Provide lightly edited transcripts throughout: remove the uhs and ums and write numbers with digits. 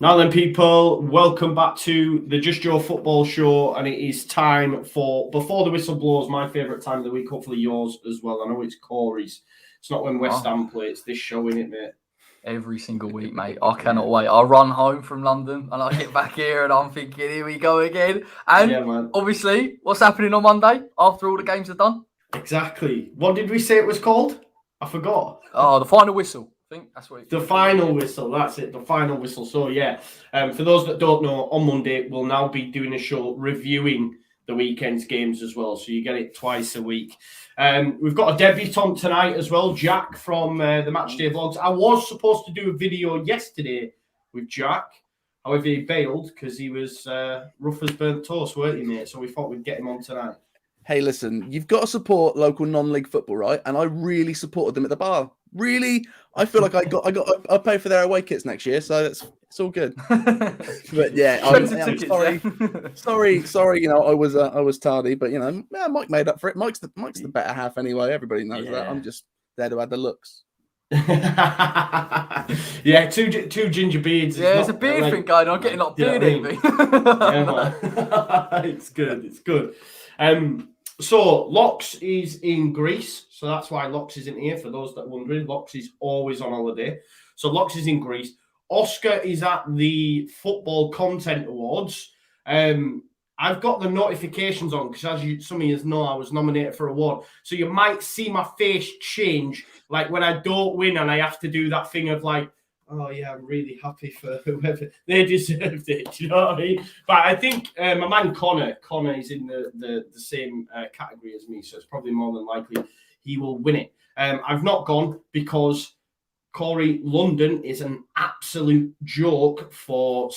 Now then, people, welcome back to the Just Joe Football Show, and it is time for Before the Whistle Blows, my favourite time of the week, hopefully yours as well. I know it's Corey's. It's not when West Ham play, it's this show, innit, mate? Every single week, mate. I cannot wait. I run home from London and I get back here and I'm thinking, here we go again. And obviously, what's happening on Monday after all the games are done? Exactly. What did we say it was called? I forgot. Oh, the final whistle. I think that's what it's The final whistle. That's it. The final whistle. So, yeah, for those that don't know, on Monday, we'll now be doing a show reviewing the weekend's games as well. So you get it twice a week. We've got a debutant tonight as well, Jack from the Matchday Vlogs. I was supposed to do a video yesterday with Jack. However, he bailed because he was rough as burnt toast, weren't he, mate? So we thought we'd get him on tonight. Hey, listen, you've got to support local non-league football, right? And I really supported them at the bar. Really, I feel like I pay for their away kits next year, so it's all good. But yeah, I'm sorry. You know, I was tardy, but you know, Mike made up for it. Mike's the better half anyway. Everybody knows that. I'm just there to add the looks. Yeah, two ginger beards. Yeah, there's a beard thing going on. I'm getting a lot of beard envy. It's good. It's good. So Locks is in Greece, so that's why Locks isn't here. For those that are wondering, Locks is always on holiday. So Locks is in Greece. Oscar is at the Football Content Awards. I've got the notifications on because, as some of you know, I was nominated for an award. So you might see my face change, like when I don't win and I have to do that thing of like, oh yeah, I'm really happy for whoever. They deserved it. Do you know what I mean? But I think my man Connor is in the same category as me, so it's probably more than likely he will win it. I've not gone because Corey, London is an absolute joke for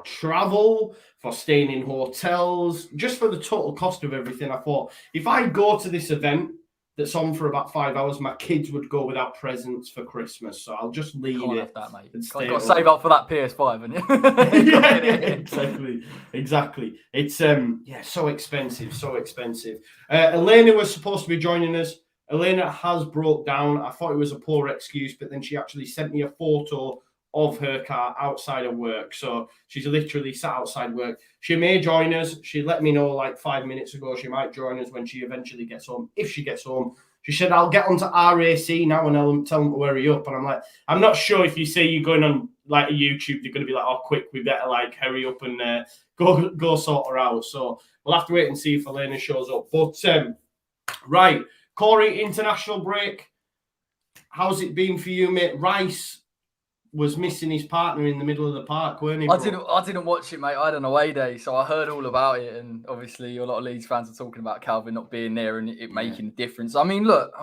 travel, for staying in hotels, just for the total cost of everything. I thought if I go to this event that's on for about 5 hours, my kids would go without presents for Christmas. So I'll just leave it. That, mate. You've got to save up for that PS5, haven't you? Exactly. It's so expensive. Elena was supposed to be joining us. Elena has broke down. I thought it was a poor excuse, but then she actually sent me a photo of her car outside of work. So she's literally sat outside work. She may join us. She let me know like 5 minutes ago she might join us when she eventually gets home. If she gets home, she said, I'll get onto RAC now and I'll tell them to hurry up. And I'm like, I'm not sure if you say you're going on like a YouTube, they're going to be like, oh, quick, we better like hurry up and go sort her out. So we'll have to wait and see if Elena shows up. But right, Corey, international break. How's it been for you, mate? Rice was missing his partner in the middle of the park, weren't he? I didn't watch it, mate. I had an away day, so I heard all about it. And obviously, a lot of Leeds fans are talking about Calvin not being there and it making a difference. I mean, look,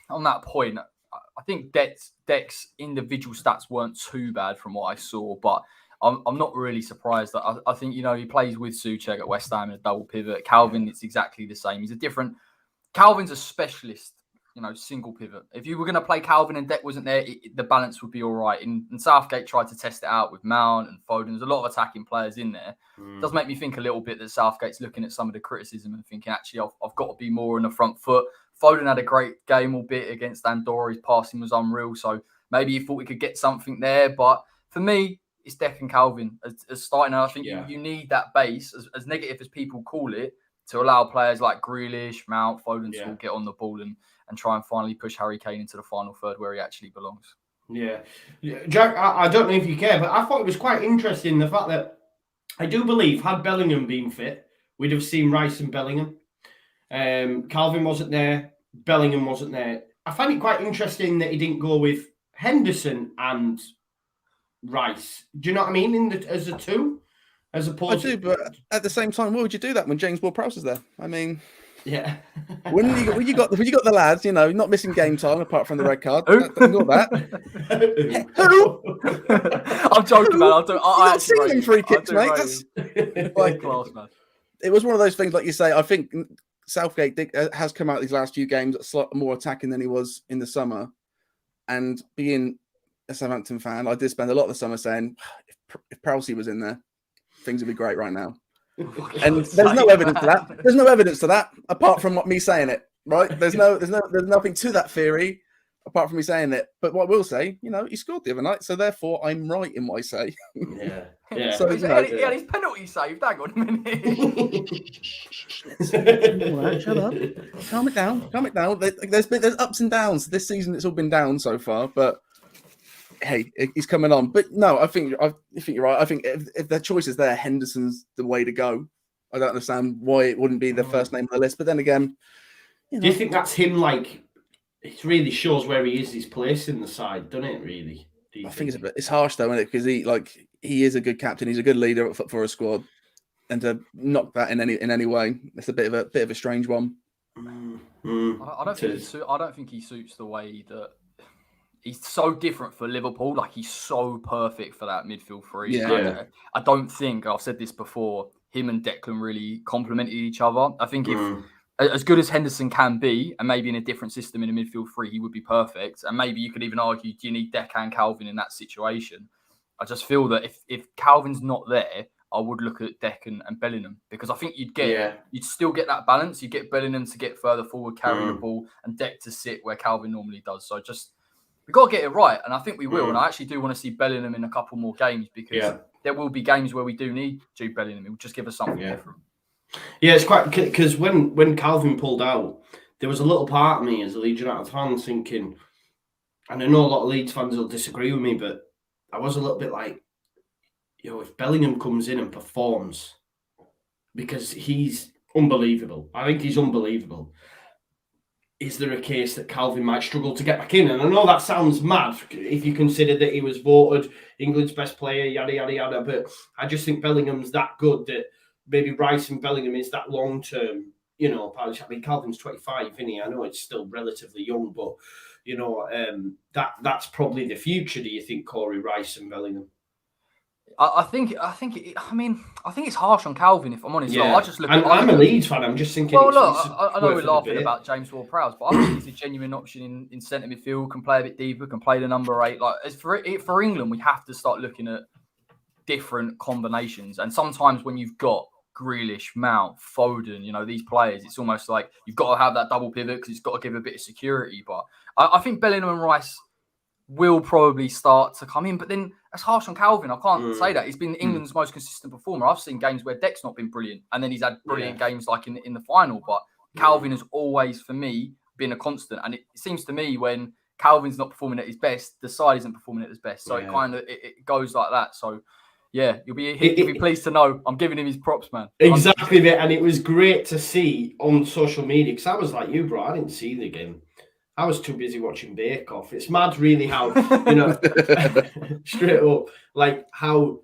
on that point, I think Deck's individual stats weren't too bad from what I saw, but I'm not really surprised. I think, you know, he plays with Souček at West Ham in a double pivot. Calvin, it's exactly the same. Calvin's a specialist, you know, single pivot. If you were going to play Calvin and Deck wasn't there, the balance would be all right. And Southgate tried to test it out with Mount and Foden. There's a lot of attacking players in there. It does make me think a little bit that Southgate's looking at some of the criticism and thinking, actually, I've got to be more on the front foot. Foden had a great game, albeit against Andorra. His passing was unreal. So maybe he thought we could get something there. But for me, it's Deck and Calvin as starting. And I think you need that base, as negative as people call it, to allow players like Grealish, Mount, Foden to all get on the ball and try and finally push Harry Kane into the final third where he actually belongs. Yeah. Jack, I don't know if you care, but I thought it was quite interesting the fact that I do believe had Bellingham been fit, we'd have seen Rice and Bellingham. Calvin wasn't there. Bellingham wasn't there. I find it quite interesting that he didn't go with Henderson and Rice. Do you know what I mean? As a two? As opposed I do, but at the same time, why would you do that when James Ward-Prowse is there? I mean, yeah. when you got the lads, you know, not missing game time apart from the red card. Ignore that. I'm joking, man. I'm not seeing them free kicks, mate. That's like class, man. It was one of those things, like you say. I think Southgate has come out these last few games slightly more attacking than he was in the summer. And being a Southampton fan, I did spend a lot of the summer saying, if Prowse was in there, things would be great right now. And there's no evidence to that. There's no evidence to that apart from me saying it. Right? There's nothing to that theory. apart from me saying it. But what I will say, he scored the other night, so therefore I'm right in what I say. Yeah. Yeah. So, he had his penalty saved. Hang on a minute. Shut up. Calm it down. There's ups and downs. This season it's all been down so far, but hey, he's coming on. But no, I think you're right. I think if the choice is there, Henderson's the way to go. I don't understand why it wouldn't be the first name on the list. But then again, do you think that's him? Like, it really shows where he is. His place in the side, doesn't it? Really. I think it's harsh though, isn't it? Because he is a good captain. He's a good leader for a squad, and to knock that in any way, it's a bit of a strange one. I don't think he suits the way that. He's so different for Liverpool. Like, he's so perfect for that midfield three. Yeah. I don't think, I've said this before, him and Declan really complemented each other. I think if, as good as Henderson can be, and maybe in a different system in a midfield three, he would be perfect. And maybe you could even argue, do you need Dec and Calvin in that situation? I just feel that if Calvin's not there, I would look at Dec and Bellingham, because I think you'd still get that balance. You get Bellingham to get further forward, carry the ball, and Dec to sit where Calvin normally does. So we've got to get it right, and I think we will. And I actually do want to see Bellingham in a couple more games, because there will be games where we do need Jude Bellingham. It will just give us something different. Yeah, it's quite, because when Calvin pulled out, there was a little part of me as a Leeds United fan thinking, and I know a lot of Leeds fans will disagree with me, but I was a little bit like, if Bellingham comes in and performs, because he's unbelievable. I think he's unbelievable. Is there a case that Calvin might struggle to get back in? And I know that sounds mad if you consider that he was voted England's best player, yada, yada, yada. But I just think Bellingham's that good that maybe Rice and Bellingham is that long-term, partnership. I mean, Calvin's 25, isn't he? I know it's still relatively young, but, that's probably the future, do you think, Corey, Rice and Bellingham? I think it's harsh on Calvin, if I'm honest. Yeah. I just look. I'm a Leeds fan. I'm just thinking. Well, look, I know we're laughing about James Ward-Prowse, but I think he's a genuine option in centre midfield. Can play a bit deeper. Can play the number 8. Like, as for England, we have to start looking at different combinations. And sometimes when you've got Grealish, Mount, Foden, these players, it's almost like you've got to have that double pivot because it's got to give a bit of security. But I think Bellingham and Rice will probably start to come in, but then that's harsh on Calvin. I can't say that. He's been England's most consistent performer. I've seen games where Dec's not been brilliant, and then he's had brilliant games like in the final. But Calvin has always, for me, been a constant. And it seems to me when Calvin's not performing at his best, the side isn't performing at his best. So it goes like that. So yeah, you'll be pleased to know I'm giving him his props, man. Exactly, mate. And it was great to see on social media, because I was like you, bro. I didn't see the game. I was too busy watching Bake Off. It's mad, really, how, straight up, like how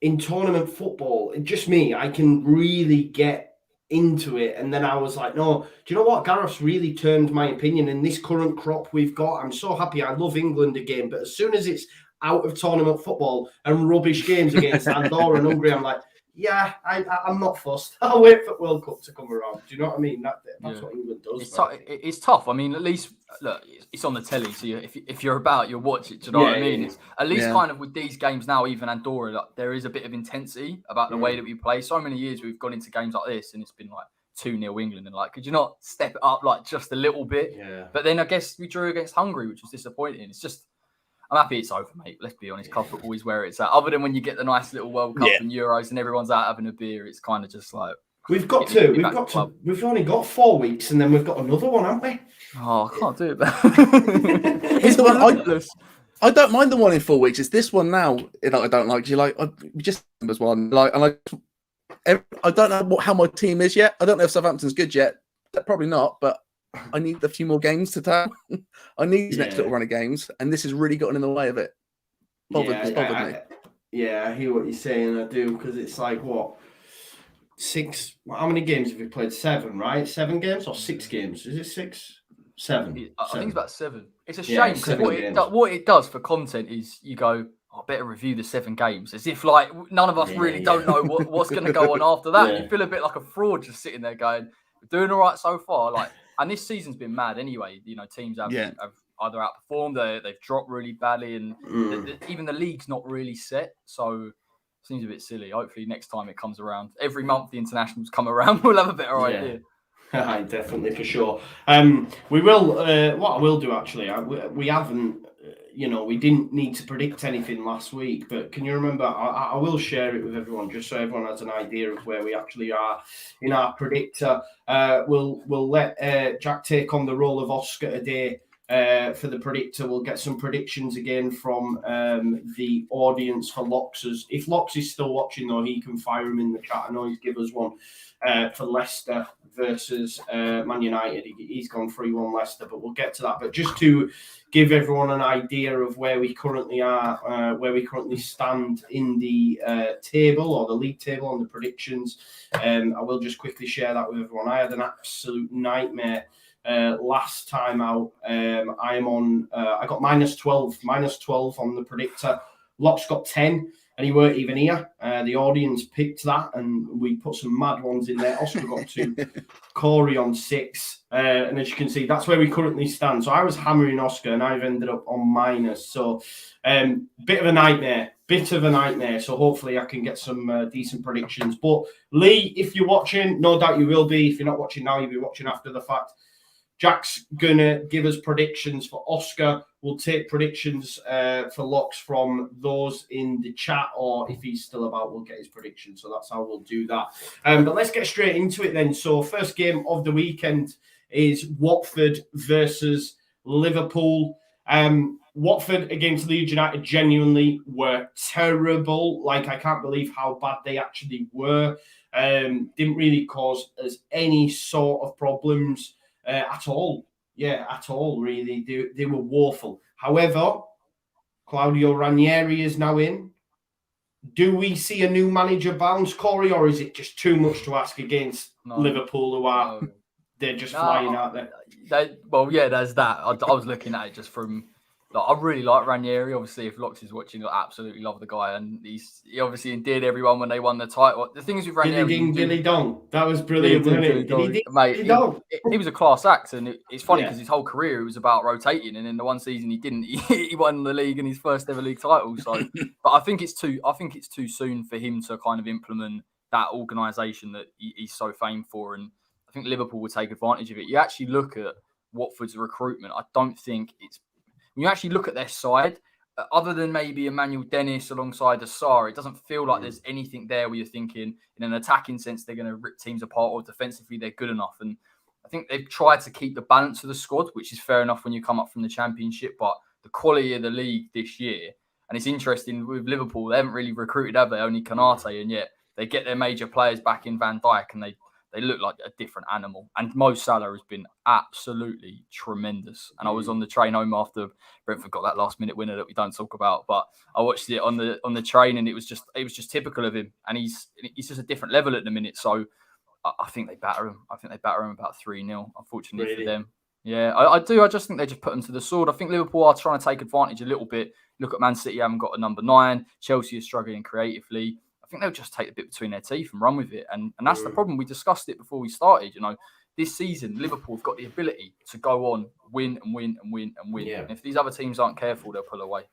in tournament football, just me, I can really get into it. And then I was like, no, do you know what? Gareth's really turned my opinion in this current crop we've got. I'm so happy. I love England again. But as soon as it's out of tournament football and rubbish games against Andorra and Hungary, I'm like, yeah, I'm not fussed. I'll wait for World Cup to come around. Do you know what I mean? That's what England does. It's tough. I mean, at least look, it's on the telly, so if you're about, you'll watch it. Do you know what I mean? It's at least kind of with these games now, even Andorra, like, there is a bit of intensity about the way that we play. So many years we've gone into games like this, and it's been like 2-0 England, and like, could you not step it up like just a little bit? Yeah. But then I guess we drew against Hungary, which was disappointing. It's just, I'm happy it's over, mate. Let's be honest. Club football is where it's at. Other than when you get the nice little World Cup and Euros and everyone's out having a beer, it's kind of just like we've only got 4 weeks, and then we've got another one, haven't we? Oh, I can't do it. Here's the one I don't mind the one in 4 weeks. It's this one now that I don't like. You like just numbers one I don't know how my team is yet. I don't know if Southampton's good yet. Probably not, but I need a few more games to tell. I need these next little run of games, and this has really gotten in the way of it. Bothered me. Yeah, I hear what you're saying. I do, because it's like, what, 6? How many games have we played? 7, right? 7 games or 6 games? Is it 6? 7. I think it's about 7. It's a shame, because what it does for content is you go, I better review the 7 games, as if like none of us really don't know what's going to go on after that. Yeah. You feel a bit like a fraud just sitting there going, we're doing all right so far. Like, and this season's been mad anyway. Teams have either outperformed, they've dropped really badly, and even the league's not really set. So it seems a bit silly. Hopefully next time it comes around, every month the internationals come around, we'll have a better idea. Aye, definitely, for sure. We will. What I will do actually, we haven't. We didn't need to predict anything last week, but can you remember? I will share it with everyone just so everyone has an idea of where we actually are in our predictor. We'll let Jack take on the role of Oscar today. For the predictor, we'll get some predictions again from the audience for Loxers. If Lox is still watching, though, he can fire him in the chat. I know he's given us one for Leicester versus Man United. He's gone 3-1 Leicester, but we'll get to that. But just to give everyone an idea of where we currently are, where we currently stand in the table or the league table on the predictions, I will just quickly share that with everyone. I had an absolute nightmare last time out. I'm on. I got -12 on the predictor. Locks got 10, and he weren't even here. The audience picked that, and we put some mad ones in there. Oscar got 2, Corey on 6, and as you can see, that's where we currently stand. So I was hammering Oscar, and I've ended up on minus. So bit of a nightmare. So hopefully I can get some decent predictions. But Lee, if you're watching, no doubt you will be. If you're not watching now, you'll be watching after the fact. Jack's going to give us predictions for Oscar. We'll take predictions for Locks from those in the chat, or if he's still about, we'll get his predictions. So that's how we'll do that. But let's get straight into it then. So first game of the weekend is Watford versus Liverpool. Watford against Leeds United genuinely were terrible. Like, I can't believe how bad they actually were. Didn't really cause us any sort of problems. At all. Yeah, at all, really. They were woeful. However, Claudio Ranieri is now in. Do we see a new manager bounce, Corey, or is it just too much to ask against Liverpool, who are they're just flying out there? There's that. I was looking at it just from... I really like Ranieri. Obviously, if Lox is watching, I absolutely love the guy, and he obviously endeared everyone when they won the title. The thing is with Ranieri, Dilly dong. That was brilliant, wasn't it? He was a class act, and it's funny because his whole career was about rotating, and in the one season he didn't. He won the league and his first ever league title. So, but I think it's too soon for him to kind of implement that organisation that he's so famed for, and I think Liverpool will take advantage of it. You actually look at Watford's recruitment. I don't think it's... When you actually look at their side, other than maybe Emmanuel Dennis alongside Asar, it doesn't feel like there's anything there where you're thinking in an attacking sense they're going to rip teams apart, or defensively they're good enough. And I think they've tried to keep the balance of the squad, which is fair enough when you come up from the Championship, but the quality of the league this year, and it's interesting with Liverpool, they haven't really recruited, have they? Only Kanate, and yet they get their major players back in Van Dijk, and they look like a different animal. And Mo Salah has been absolutely tremendous. And I was on the train home after Brentford got that last-minute winner that we don't talk about, but I watched it on the train, and it was just typical of him. And he's just a different level at the minute. So I think they batter him. I think they batter him about 3-0, unfortunately for them. Yeah, I do. I just think they just put him to the sword. I think Liverpool are trying to take advantage a little bit. Look at Man City, haven't got a number 9. Chelsea is struggling creatively. I think they'll just take the bit between their teeth and run with it. And that's the problem. We discussed it before we started. This season, Liverpool have got the ability to go on, win and win and win and win. Yeah. And if these other teams aren't careful, they'll pull away.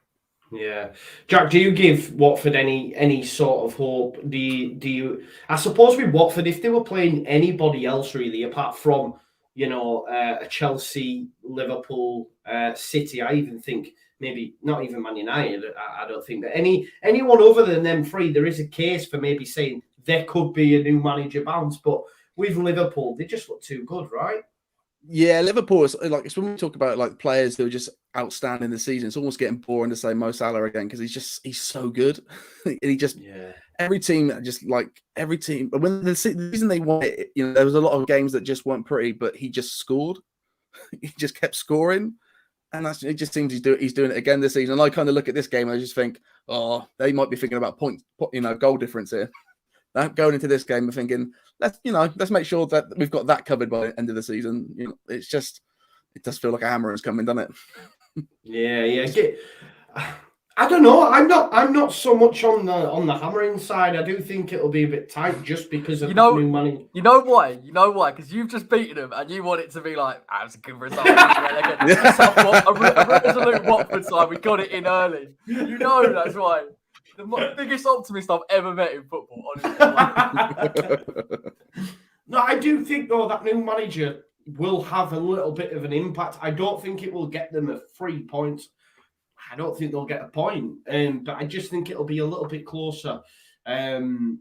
Yeah. Jack, do you give Watford any sort of hope? Do you? I suppose with Watford, if they were playing anybody else really, apart from, a Chelsea, Liverpool, City, I even think maybe not even Man United, I don't think that anyone other than them three, there is a case for maybe saying there could be a new manager bounce. But with Liverpool, they just look too good, right? Yeah, Liverpool is like, it's when we talk about like players who are just outstanding this season, it's almost getting boring to say Mo Salah again, because he's so good. And he just every team, but when the season they won it, there was a lot of games that just weren't pretty, but he just scored. He just kept scoring. And it just seems he's doing it again this season. And I kind of look at this game and I just think, they might be thinking about goal difference here. Going into this game, I'm thinking, let's make sure that we've got that covered by the end of the season. It does feel like a hammer is coming, doesn't it? Yeah. I don't know. I'm not so much on the hammering side. I do think it'll be a bit tight just because of new money. You know why? Because you've just beaten them and you want it to be like, that's a good result. A resolute Watford side. We got it in early. That's why. The biggest optimist I've ever met in football, honestly. No, I do think, though, that new manager will have a little bit of an impact. I don't think it will get them a 3 points. I don't think they'll get a point. But I just think it'll be a little bit closer than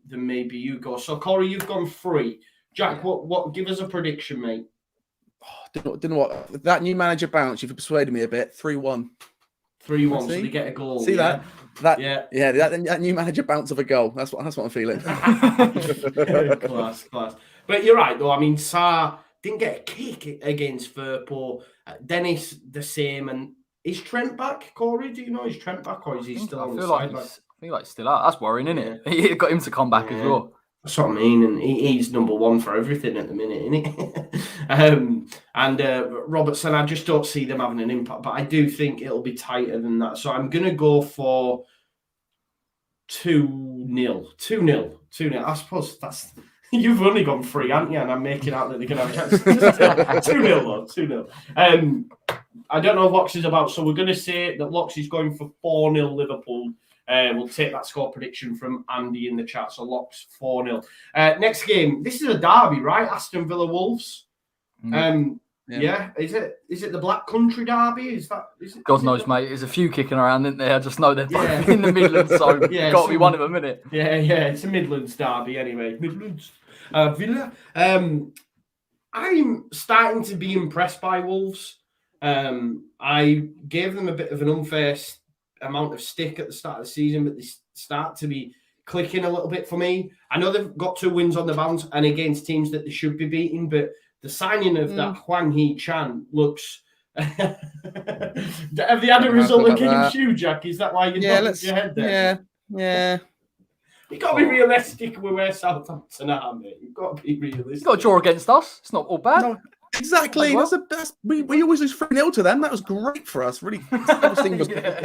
maybe you go. So, Corey, you've gone 3. Jack, what? Give us a prediction, mate. Didn't know what that new manager bounce. You've persuaded me a bit. 3-1. 3-1. So they get a goal. See that? That new manager bounce of a goal. That's what I'm feeling. Class. But you're right, though. I mean, Sarr didn't get a kick against Firpo. Dennis the same. And is Trent back, Corey? Do you know is Trent back or is he still on the side? I feel like he's still out. That's worrying, isn't it? He got him to come back as well. That's what I mean, and he's number 1 for everything at the minute, isn't he? And Robertson, I just don't see them having an impact, but I do think it'll be tighter than that. So I'm going to go for 2-0. 2-0. I suppose that's... You've only gone 3, haven't you? And I'm making out that they're going to have a chance. 2-0, though. 2-0. I don't know what Lox is about, so we're going to say that Lox is going for 4-0 Liverpool. We'll take that score prediction from Andy in the chat. So Lox 4-0. Next game. This is a derby, right? Aston Villa Wolves. Yeah. Is it the Black Country derby? Is it? God knows, mate. There's a few kicking around, isn't there? I just know they're both in the Midlands, so got to be one of them, isn't it? Yeah. It's a Midlands derby anyway. Midlands. Villa. I'm starting to be impressed by Wolves. I gave them a bit of an unfair amount of stick at the start of the season, but they start to be clicking a little bit for me. I know they've got 2 wins on the bounce and against teams that they should be beating, but the signing of that Hwang Hee-chan looks... Have they had a result against you, Jack? Is that why you're nodding your head there? Yeah. You've got to be realistic with where Southampton are, mate. You've got to be realistic. You've got to draw against us. It's not all bad. No, exactly. We always lose 3-0 to them. That was great for us. Really,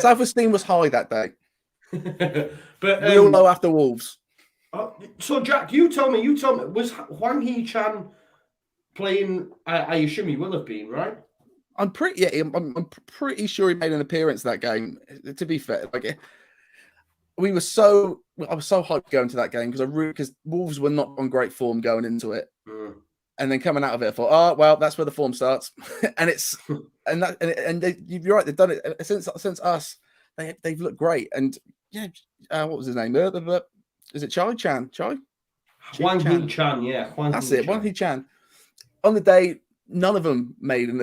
self-esteem was high that day. But we all know after Wolves. So, Jack, you tell me, was Hwang Hee-chan playing? I assume he will have been, right? I'm pretty sure he made an appearance that game. To be fair, I was so hyped going to that game because Wolves were not on great form going into it, and then coming out of it, I thought, oh well, that's where the form starts, and you're right, they've done it since us. They've looked great, and what was his name? Is it Chai Chan? Hwang Hee-chan, yeah. That's it, Hwang Hee-chan. On the day, none of them made an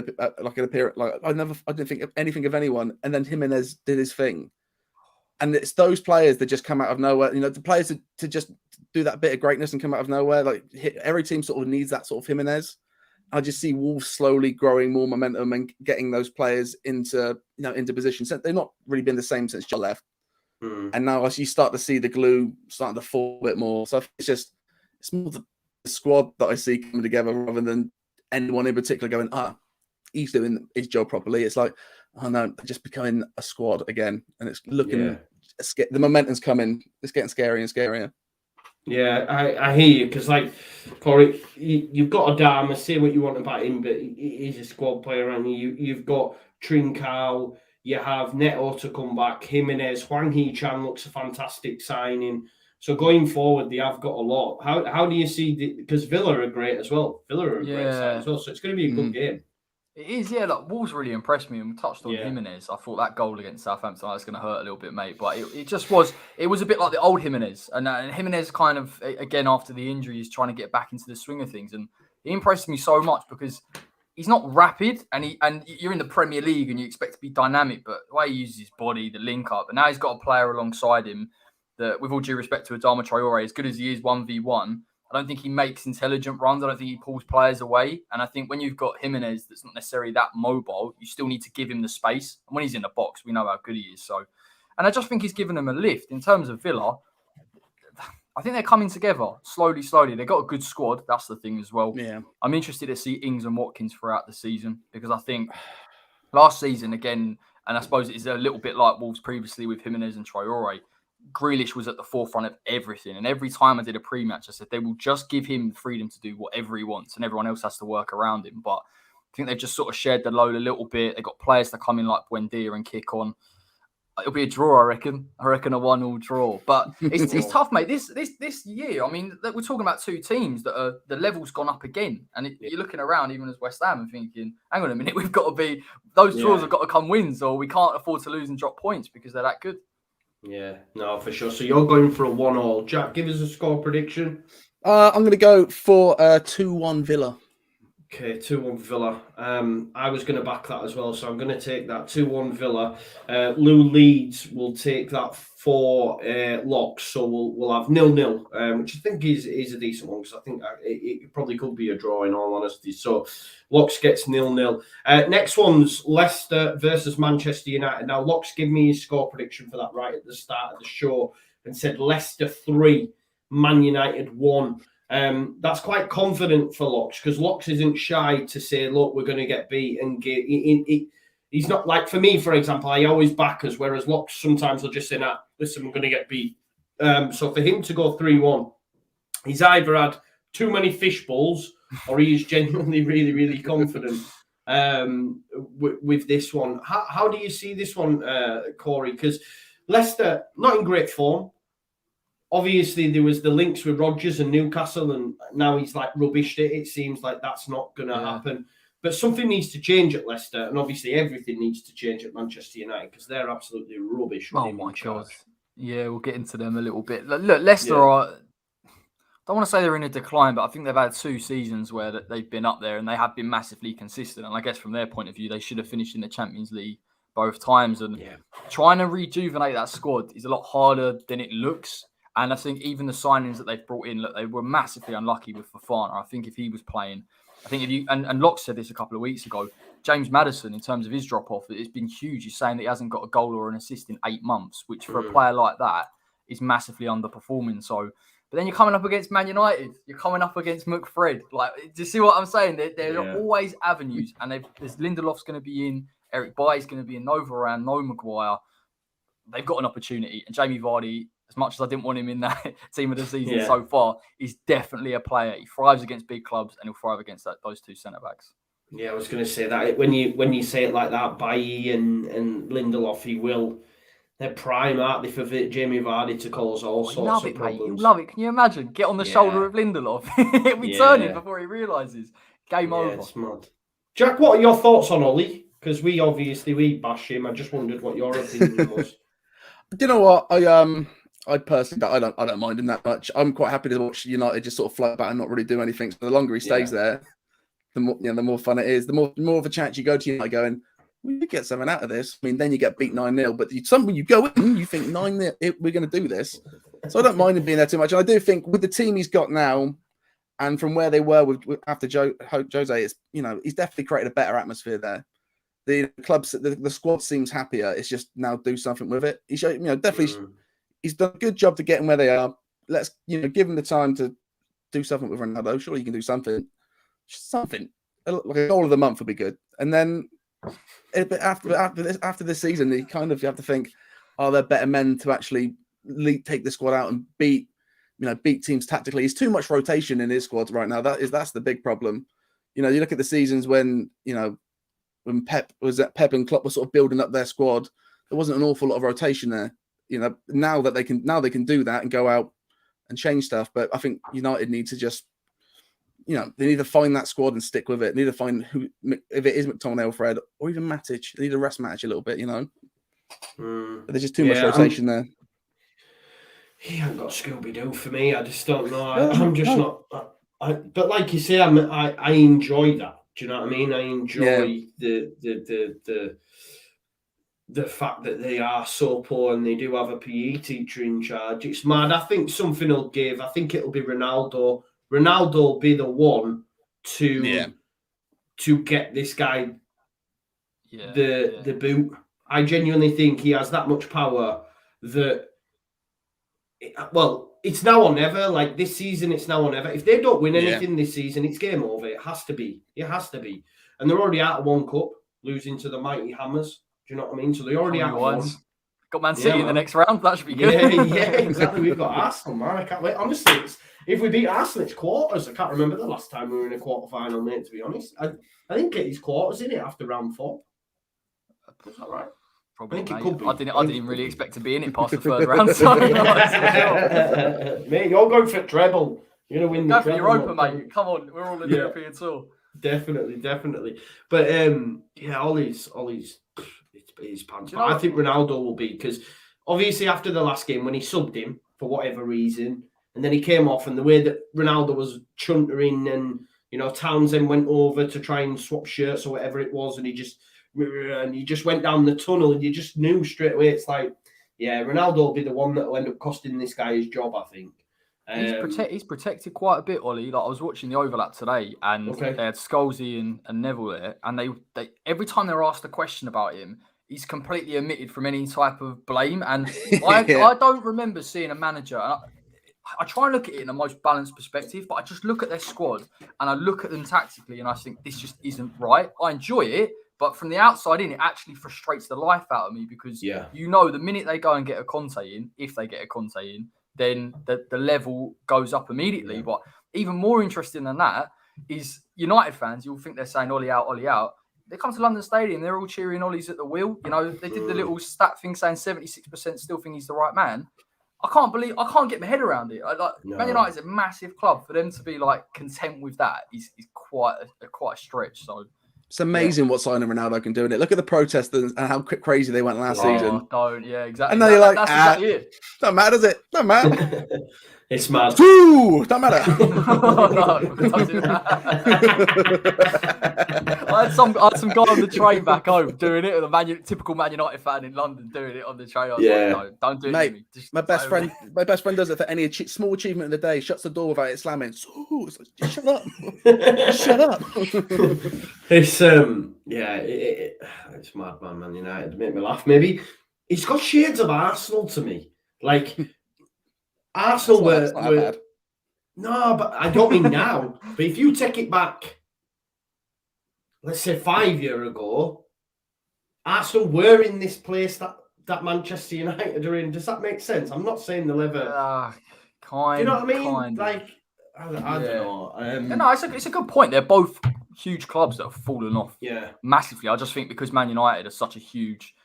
appearance. I didn't think of anything of anyone, and then Jimenez did his thing. And it's those players that just come out of nowhere. The players to just do that bit of greatness and come out of nowhere. Every team sort of needs that sort of Jimenez. I just see Wolves slowly growing more momentum and getting those players into position. So they've not really been the same since Joe left. And now as you start to see the glue starting to fall a bit more. So it's more the squad that I see coming together rather than anyone in particular going, he's doing his job properly. It's like, oh no, they're just becoming a squad again. And it's looking, the momentum's coming. It's getting scarier and scarier. Yeah, I hear you, because Corey, you've got Adama, say what you want about him, but he's a squad player, and you've got Trincao, you have Neto to come back, Jimenez, Hwang Hee-chan looks a fantastic signing. So going forward, they have got a lot. How do you see, because Villa are great as well. Villa are a great side as well, so it's going to be a good game. It is, Wolves really impressed me, and we touched on Jimenez. I thought that goal against Southampton was going to hurt a little bit, mate. But it just was. It was a bit like the old Jimenez, and Jimenez kind of again after the injury is trying to get back into the swing of things, and he impressed me so much because he's not rapid, and you're in the Premier League and you expect to be dynamic, but the way he uses his body, the link up, and now he's got a player alongside him that, with all due respect to Adama Traore, as good as he is 1v1. I don't think he makes intelligent runs. I don't think he pulls players away. And I think when you've got Jimenez that's not necessarily that mobile, you still need to give him the space. And when he's in the box, we know how good he is. So, and I just think he's given them a lift. In terms of Villa, I think they're coming together slowly. They've got a good squad. That's the thing as well. Yeah. I'm interested to see Ings and Watkins throughout the season, because I think last season, again, and I suppose it's a little bit like Wolves previously with Jimenez and Traore, Grealish was at the forefront of everything. And every time I did a pre-match, I said they will just give him the freedom to do whatever he wants and everyone else has to work around him. But I think they've just sort of shared the load a little bit. They've got players that come in like Buendia and kick on. It'll be a draw, I reckon. I reckon a 1-1 draw. But it's tough, mate. This year, I mean, we're talking about two teams that are the level's gone up again, and you're looking around, even as West Ham, and thinking, "Hang on a minute, we've got to be those draws have got to come wins, or we can't afford to lose and drop points because they're that good." Yeah, no, for sure. So you're going for a 1-1. Jack, give us a score prediction. I'm going to go for 2-1 Villa. Okay, 2-1 Villa. I was going to back that as well, so I'm going to take that 2-1 Villa. Lou Leeds will take that for Locks, so we'll have 0-0, which I think is a decent one, because I think it probably could be a draw in all honesty. So Locks gets 0-0. Next one's Leicester versus Manchester United. Now Locks give me his score prediction for that right at the start of the show and said Leicester 3, Man United 1. That's quite confident for Locks, because Locks isn't shy to say, look, we're going to get beat. And he's not like, for me, for example, I always back us, whereas Locks sometimes will just say, nah, listen, we're going to get beat. So for him to go 3-1, he's either had too many fish balls or he is genuinely really, really confident with this one. How do you see this one, Corey? Because Leicester, not in great form. Obviously, there was the links with Rodgers and Newcastle, and now he's like rubbished it. It seems like that's not going to happen. But something needs to change at Leicester, and obviously everything needs to change at Manchester United, because they're absolutely rubbish. Oh my God! Yeah, we'll get into them a little bit. Look, Leicester are. I don't want to say they're in a decline, but I think they've had 2 seasons where they've been up there and they have been massively consistent. And I guess from their point of view, they should have finished in the Champions League both times. And trying to rejuvenate that squad is a lot harder than it looks. And I think even the signings that they've brought in, look, they were massively unlucky with Fofana. I think if he was playing, I think if you, and Locke said this a couple of weeks ago, James Maddison, in terms of his drop-off, it's been huge. He's saying that he hasn't got a goal or an assist in 8 months, which for a player like that is massively underperforming. So, but then you're coming up against Man United. You're coming up against McFred. Like, do you see what I'm saying? There are always avenues. And there's Lindelof's going to be in. Eric Bailly's going to be in. No Varane, no Maguire. They've got an opportunity. And Jamie Vardy, as much as I didn't want him in that team of the season so far, he's definitely a player. He thrives against big clubs and he'll thrive against those 2 centre-backs. Yeah, I was going to say that. When you say it like that, Bailly and Lindelof, he will. They're prime, aren't they, for Jamie Vardy to cause all sorts of problems. You love it. Can you imagine? Get on the shoulder of Lindelof. It'll be turning before he realises. Game over. It's mad. Jack, what are your thoughts on Ollie? Because we bash him. I just wondered what your opinion was. Do you know what? I personally, I don't mind him that much. I'm quite happy to watch United just sort of float about and not really do anything. So the longer he stays there, the more fun it is. The more of a chance you go to United going, we could get something out of this. I mean, then you get beat 9-0, but when you go in, you think 9-0, we're going to do this. So I don't mind him being there too much. And I do think with the team he's got now, and from where they were with after Jose, it's he's definitely created a better atmosphere there. The clubs, the squad seems happier. It's just now do something with it. He showed, definitely. He's done a good job to get them where they are. Let's, give him the time to do something with Ronaldo. Surely you can do something. Something. Like a goal of the month would be good. And then after this season, you have to think, are there better men to actually take the squad out and beat teams tactically? It's too much rotation in his squad right now. That's the big problem. You look at the seasons when Pep and Klopp were sort of building up their squad, there wasn't an awful lot of rotation there. Now they can do that and go out and change stuff. But I think United need to just, they need to find that squad and stick with it. They need to find who, if it is McTominay, Fred, or even Matic. They need to rest Matic a little bit, But there's just too much rotation there. He hasn't got Scooby-Doo for me. I just don't know. I'm just not. But like you say, I enjoy that. Do you know what I mean? I enjoy the fact that they are so poor and they do have a PE teacher in charge. It's mad. I think something will give. I think it'll be Ronaldo. Ronaldo will be the one to get this guy the boot. I genuinely think he has that much power that, it's now or never. Like this season, it's now or never. If they don't win anything this season, it's game over. It has to be. And they're already out of one cup, losing to the mighty Hammers. Do you know what I mean? So they already out of one. Got Man City in the next round. That should be good. Yeah, exactly. We've got Arsenal, man. I can't wait. Honestly, if we beat Arsenal, it's quarters. I can't remember the last time we were in a quarter-final, mate, to be honest. I didn't get these quarters in it after round 4. Is that right? Probably, I think it mate. could be. I didn't even really expect to be in it past the third round. So mate, you're going for treble. You're going to win the go for treble. Europa, mate. Come on, we're all in the European tour. Definitely. But Ollie's it's pants. But I think Ronaldo will be, because obviously after the last game when he subbed him for whatever reason, and then he came off, and the way that Ronaldo was chuntering, and Townsend went over to try and swap shirts or whatever it was, and he just went down the tunnel, and you just knew straight away. It's like, yeah, Ronaldo will be the one that will end up costing this guy his job, I think. He's protected quite a bit, Ollie. Like, I was watching the overlap today, and they had Scholesy and Neville there, and they every time they're asked a question about him, he's completely omitted from any type of blame. And I don't remember seeing a manager. I try and look at it in the most balanced perspective, but I just look at their squad and I look at them tactically, and I think this just isn't right. I enjoy it, but from the outside in, it actually frustrates the life out of me, because the minute they go and get a Conte in, if they get a Conte in, then the level goes up immediately. Yeah. But even more interesting than that is United fans. You'll think they're saying Ollie out, Ollie out. They come to London Stadium, they're all cheering Ollie's at the wheel. They did the little stat thing saying 76% still think he's the right man. I can't get my head around it. Man United's a massive club. For them to be like content with that is quite a stretch. So it's amazing what signing Ronaldo can do in it. Look at the protesters and how crazy they went last season. Exactly. And now you're like, that's exactly it. Don't matter, does it? Don't matter. It's mad. Ooh, don't matter. Don't do that. I had some guy on the train back home doing it, with a typical Man United fan in London doing it on the train. I was like, no, don't do it, mate. To me. Just my best friend does it for any small achievement of the day. Shuts the door without it slamming. Ooh, it's like, shut up, shut up. It's it's mad, Man United. Make me laugh. Maybe he's got shades of Arsenal to me, like. Arsenal were no, but I don't mean now. But if you take it back, let's say 5 years ago, Arsenal were in this place that Manchester United are in. Does that make sense? I'm not saying they'll ever. Kind. Do you know what I mean? Kind. Like, I don't know. No, it's a good point. They're both huge clubs that have fallen off. Massively. I just think because Man United are such a huge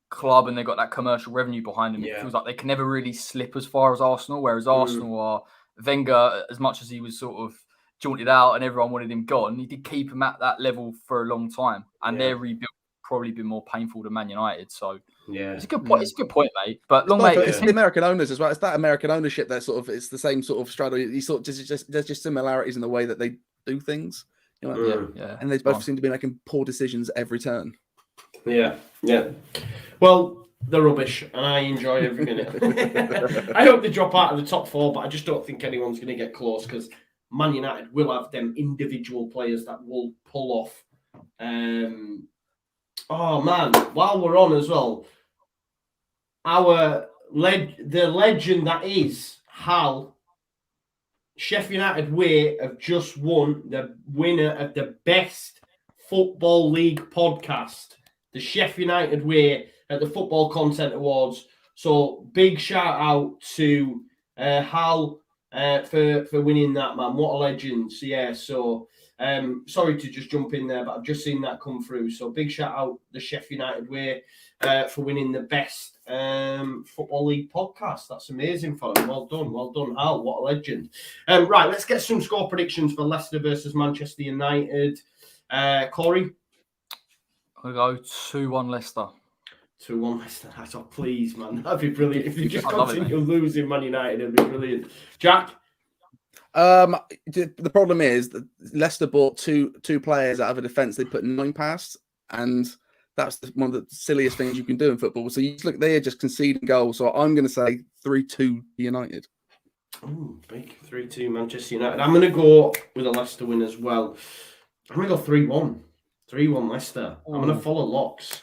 club and they've got that commercial revenue behind them, it feels like they can never really slip as far as Arsenal, whereas Arsenal are Wenger, as much as he was sort of jaunted out and everyone wanted him gone, he did keep him at that level for a long time, and their rebuild probably been more painful than Man United. So it's a good point. It's a good point, mate. But it's the American owners as well. It's that American ownership that sort of, it's the same sort of straddle. You sort of there's just similarities in the way that they do things. And they both seem to be making poor decisions every turn. Yeah. Well, they're rubbish, and I enjoy every minute. I hope they drop out of the top four, but I just don't think anyone's going to get close, because Man United will have them individual players that will pull off. Oh man! While we're on as well, the legend that is Hal, Sheffield United Way have just won the winner of the best Football League podcast. The Sheffield United Way at the Football Content Awards. So big shout out to Hal for winning that, man. What a legend. So, yeah, sorry to just jump in there, but I've just seen that come through. So big shout out the Sheffield United Way for winning the best Football League podcast. That's amazing for him. Well done, Hal. What a legend. Right, let's get some score predictions for Leicester versus Manchester United. Corey? I'll go 2-1 Leicester. 2-1 Leicester. That's all, please, man. That'd be brilliant. If you just continue losing Man United, it'd be brilliant. Jack? The problem is that Leicester bought two players out of a defence they put 9 past, and that's one of the silliest things you can do in football. So you look, they are just conceding goals. So I'm going to say 3-2 United. Oh, big 3-2 Manchester United. I'm going to go with a Leicester win as well. I'm going to go 3-1. 3-1 Leicester. I'm going to follow Locks.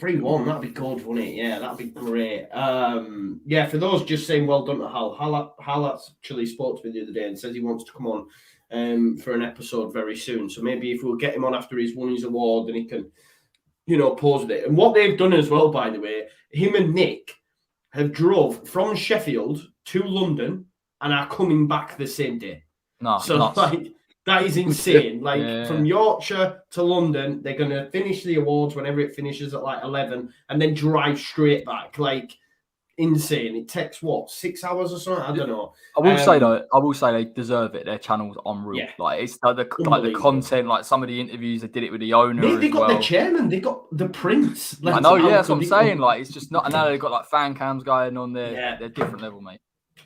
3-1, that'd be good, wouldn't it? Yeah, that'd be great. For those just saying well done to Hal. Hal actually spoke to me the other day and says he wants to come on for an episode very soon. So maybe if we'll get him on after he's won his award, then he can, pause with it. And what they've done as well, by the way, him and Nick have drove from Sheffield to London and are coming back the same day. No, so nuts. That is insane. Like Yeah. from Yorkshire to London, they're going to finish the awards whenever it finishes at like 11 and then drive straight back. Like insane. It takes what, 6 hours or something? I don't know. I will say though, I will say they deserve it. Their channel's unreal. Yeah. Like it's like the content, like some of the interviews they did it with the owner. They got well. the chairman, they got the prince. Like, I know, yeah, that's what I'm saying. Like it's just not. And now they've got like fan cams going on there. Yeah. They're different level, mate.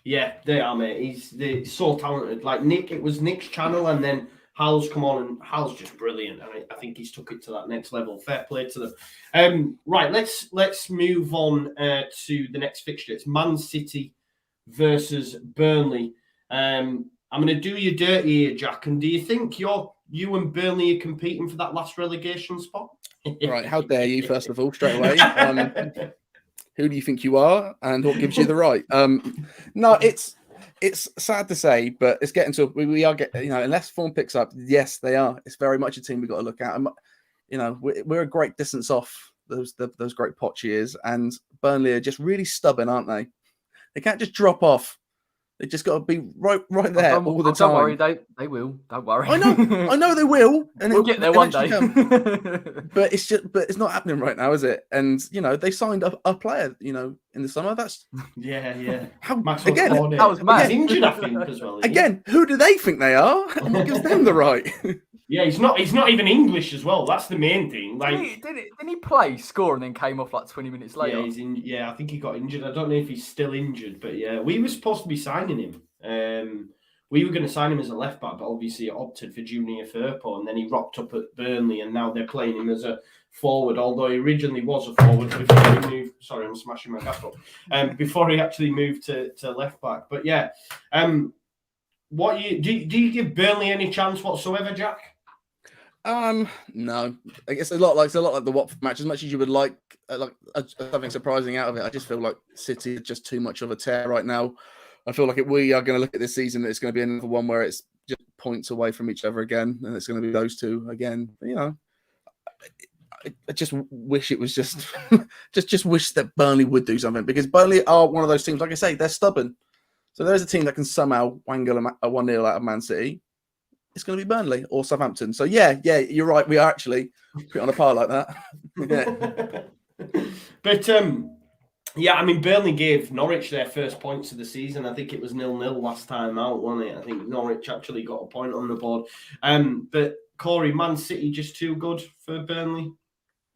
Yeah, they are, mate. They're so talented. Like Nick, it was Nick's channel, and then Hal's come on, and Hal's just brilliant. I think he's took it to that next level. Fair play to them. Right, let's move on to the next fixture. It's Man City versus Burnley. I'm going to do you dirty here, Jack. And do you think you and Burnley are competing for that last relegation spot? Right, how dare you? First of all, straight away. Who do you think you are, and what gives you the right? No, it's sad to say, but it's getting to we are getting, unless form picks up. Yes, they are. It's very much a team we've got to look at. We're a great distance off those great Poch years, and Burnley are just really stubborn, aren't they? They can't just drop off. They just got to be right there all the time. Don't worry, they will. Don't worry. I know they will, and we'll get there one day. But it's not happening right now, is it? And they signed a player, in the summer. That's yeah. Again, that was mad. He's injured, I think, as well. Again, who do they think they are? And what gives them the right? Yeah, he's not even English as well. That's the main thing. Like, didn't he play, score, and then came off like 20 minutes later? Yeah, I think he got injured. I don't know if he's still injured, but yeah, we were supposed to be signing him. We were going to sign him as a left back, but obviously opted for Junior Firpo, and then he rocked up at Burnley, and now they're playing him as a forward. Although he originally was a forward before he moved. Sorry, I'm smashing my gavel. Before he actually moved to left back, but yeah. Do you give Burnley any chance whatsoever, Jack? No. I guess a lot like the Watford match. As much as you would like something surprising out of it, I just feel like City are just too much of a tear right now. I feel like we are going to look at this season. It's going to be another one where it's just points away from each other again, and it's going to be those two again. I just wish it was just just wish that Burnley would do something, because Burnley are one of those teams. Like I say, they're stubborn. So there's a team that can somehow wangle a 1-0 out of Man City. It's going to be Burnley or Southampton. So yeah, you're right. We are actually put on a par like that. Yeah. But yeah, I mean, Burnley gave Norwich their first points of the season. I think it was 0-0 last time out, wasn't it? I think Norwich actually got a point on the board. But Corey, Man City just too good for Burnley.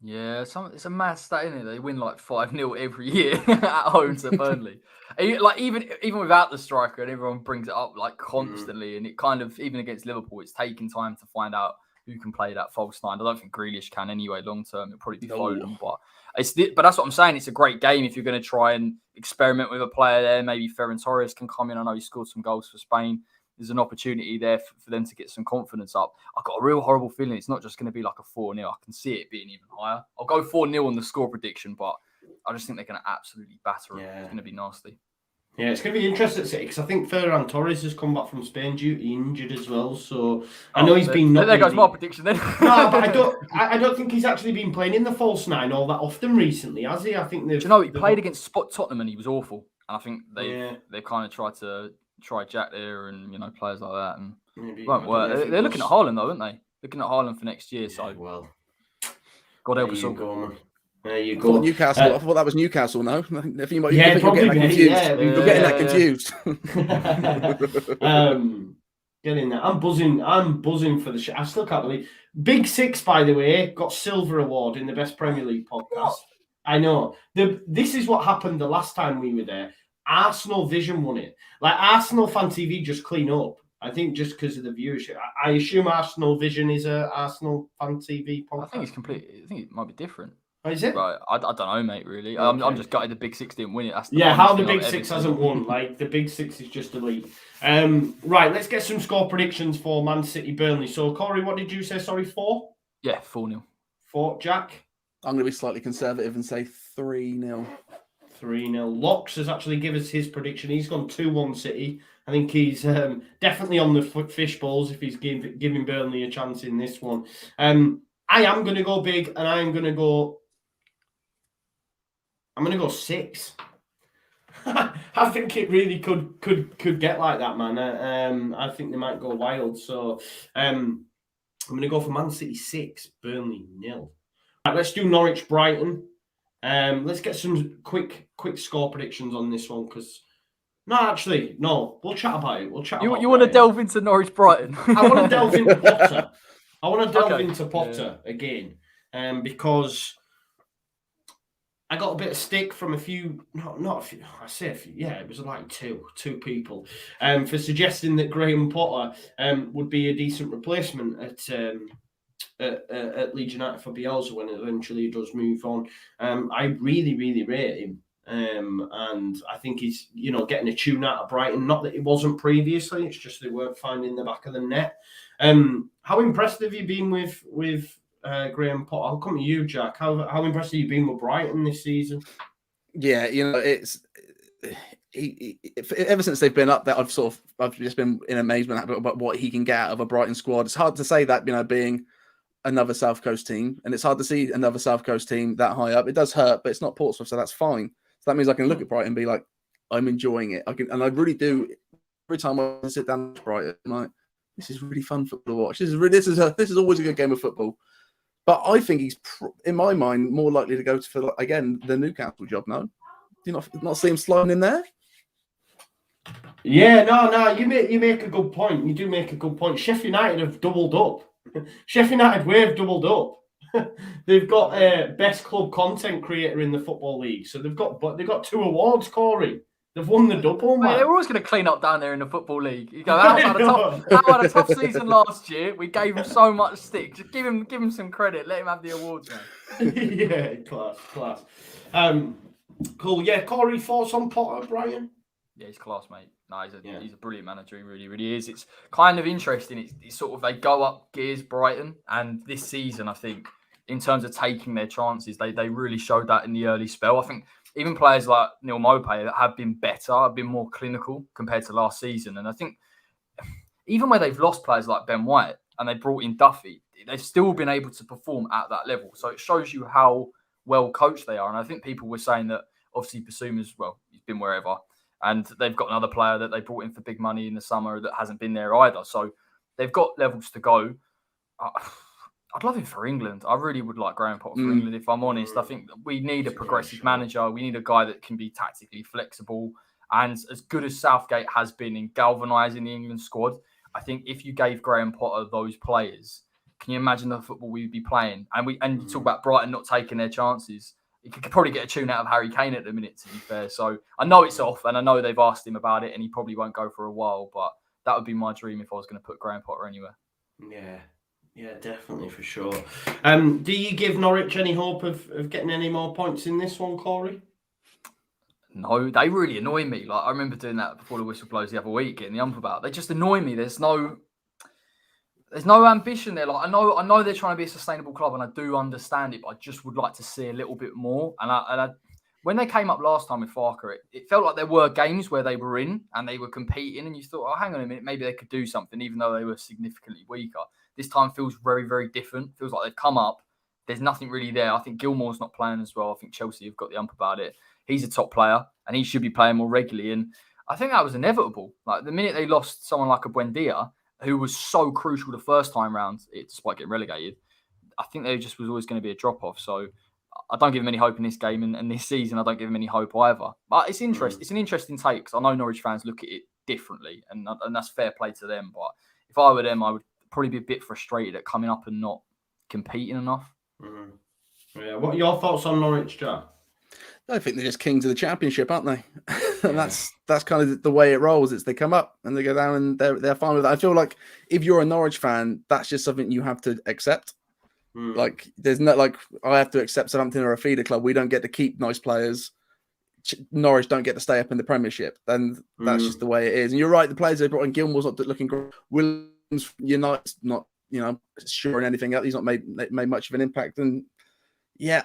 Yeah, it's a mad stat, isn't it? They win like 5-0 every year at home to Burnley. Like even without the striker, and everyone brings it up like constantly, and it kind of, even against Liverpool, it's taking time to find out who can play that false nine. I don't think Grealish can anyway. Long term, it'll probably be Foden, but that's what I'm saying. It's a great game if you're going to try and experiment with a player there. Maybe Ferran Torres can come in. I know he scored some goals for Spain. There's an opportunity there for them to get some confidence up. I've got a real horrible feeling it's not just going to be like a 4-0. I can see it being even higher. I'll go 4-0 on the score prediction, but I just think they're going to absolutely batter them. Yeah. It's going to be nasty. Yeah, it's going to be interesting to see, because I think Ferran Torres has come back from Spain due to injured as well. So I know he's been. There goes my prediction then. No, but I don't think he's actually been playing in the false nine all that often recently, has he? I think he played against Tottenham and he was awful. And I think they kind of tried to Jack there and players like that, and it won't work. They're looking at Haaland though, aren't they? Looking at Haaland for next year. So God help us all. There you go. Newcastle. I thought that was Newcastle. No, if you yeah, probably you're getting that confused. Getting that. I'm buzzing for the shit. I still can't believe. Big Six, by the way, got silver award in the best Premier League podcast. What? I know. This is what happened the last time we were there. Arsenal Vision won it. Like Arsenal Fan TV just clean up. I think just because of the viewership. I assume Arsenal Vision is a Arsenal Fan TV podcast. I think it might be different. Oh, is it? Right. I don't know, mate, really. Okay. I'm just gutted the Big Six didn't win it. That's how the Big Six hasn't won. Like, the Big Six is just elite. Right, let's get some score predictions for Man City Burnley. So, Corey, what did you say? Sorry, 4? Yeah, 4-0. 4, Jack? I'm going to be slightly conservative and say 3-0. 3-0. Locks has actually given us his prediction. He's gone 2-1 City. I think he's definitely on the fish balls if he's giving Burnley a chance in this one. I am going to go big, and I'm going to go 6. How I think it really could get like that, man. I think they might go wild. So I'm going to go for Man City 6, Burnley 0. Right, let's do Norwich Brighton. Let's get some quick score predictions on this one because. No, actually, no. We'll chat about it. You want to delve into Norwich Brighton? I want to delve into Potter. I want to delve Okay. into Potter again, because I got a bit of stick from a few, not a few. I say a few. Yeah, it was like two people, for suggesting that Graham Potter would be a decent replacement at Leeds United for Bielsa when it eventually does move on. I really rate him. And I think he's, getting a tune out of Brighton. Not that it wasn't previously, it's just they weren't finding the back of the net. How impressed have you been with Graham Potter? I'll come to you, Jack. How impressed have you been with Brighton this season? Yeah, it's ever since they've been up there, I've just been in amazement about what he can get out of a Brighton squad. It's hard to say that, being another South Coast team, and it's hard to see another South Coast team that high up. It does hurt, but it's not Portsmouth, so that's fine. So that means I can look at Brighton and be like, I'm enjoying it. And I really do. Every time I sit down with Brighton, I'm like, this is really fun football to watch. This is always a good game of football. But I think he's, in my mind, more likely to go for again the Newcastle job. No, do you not see him sliding in there? Yeah, no. You make a good point. You do make a good point. Sheffield United have doubled up. Sheffield United have doubled up. They've got best club content creator in the Football League, so they've got 2 awards. Corey, they've won the double. Man, they were always going to clean up down there in the Football League. You go, out had a tough season last year. We gave him so much stick. Just give him some credit. Let him have the awards, man. Yeah, class. Cool. Yeah, Corey, thoughts on Potter, Brian? Yeah, he's class, mate. No, he's a brilliant manager. He really is. It's kind of interesting. It's sort of, they go up gears, Brighton, and this season, I think, in terms of taking their chances, they really showed that in the early spell. I think even players like Neil Maupay that have been better, have been more clinical compared to last season. And I think even where they've lost players like Ben White and they brought in Duffy, they've still been able to perform at that level. So it shows you how well coached they are. And I think people were saying that obviously Basuma's, he's been wherever. And they've got another player that they brought in for big money in the summer that hasn't been there either. So they've got levels to go. I'd love him for England. I really would like Graham Potter for England, if I'm honest. I think we need a progressive manager. We need a guy that can be tactically flexible. And as good as Southgate has been in galvanising the England squad, I think if you gave Graham Potter those players, can you imagine the football we'd be playing? And you talk about Brighton not taking their chances. You could probably get a tune out of Harry Kane at the minute, to be fair. So I know it's off, and I know they've asked him about it, and he probably won't go for a while. But that would be my dream if I was going to put Graham Potter anywhere. Yeah, definitely, for sure. Do you give Norwich any hope of getting any more points in this one, Corey? No, they really annoy me. Like, I remember doing that before the whistle blows the other week, getting the ump about. They just annoy me. There's no ambition there. Like, I know they're trying to be a sustainable club, and I do understand it, but I just would like to see a little bit more. And when they came up last time with Farker, it felt like there were games where they were in and they were competing, and you thought, oh, hang on a minute, maybe they could do something, even though they were significantly weaker. This time feels very, very different. Feels like they've come up. There's nothing really there. I think Gilmore's not playing as well. I think Chelsea have got the ump about it. He's a top player, and he should be playing more regularly. And I think that was inevitable. Like, the minute they lost someone like a Buendia, who was so crucial the first time round, despite getting relegated, I think there just was always going to be a drop-off. So I don't give him any hope in this game, and this season I don't give him any hope either. But it's interesting. It's an interesting take, because I know Norwich fans look at it differently, and that's fair play to them. But if I were them, I would probably be a bit frustrated at coming up and not competing enough. Yeah. What are your thoughts on Norwich, Jack? I think they're just kings of the championship, aren't they? And that's kind of the way it rolls. It's they come up and they go down and they're fine with that. I feel like if you're a Norwich fan, that's just something you have to accept. Like, there's no, like, I have to accept Southampton or a feeder club. We don't get to keep nice players. Norwich don't get to stay up in the Premiership. And that's just the way it is. And you're right, the players they brought in, Gilmore's not looking great. Williams United's not, sure in anything else. He's not made much of an impact. And yeah,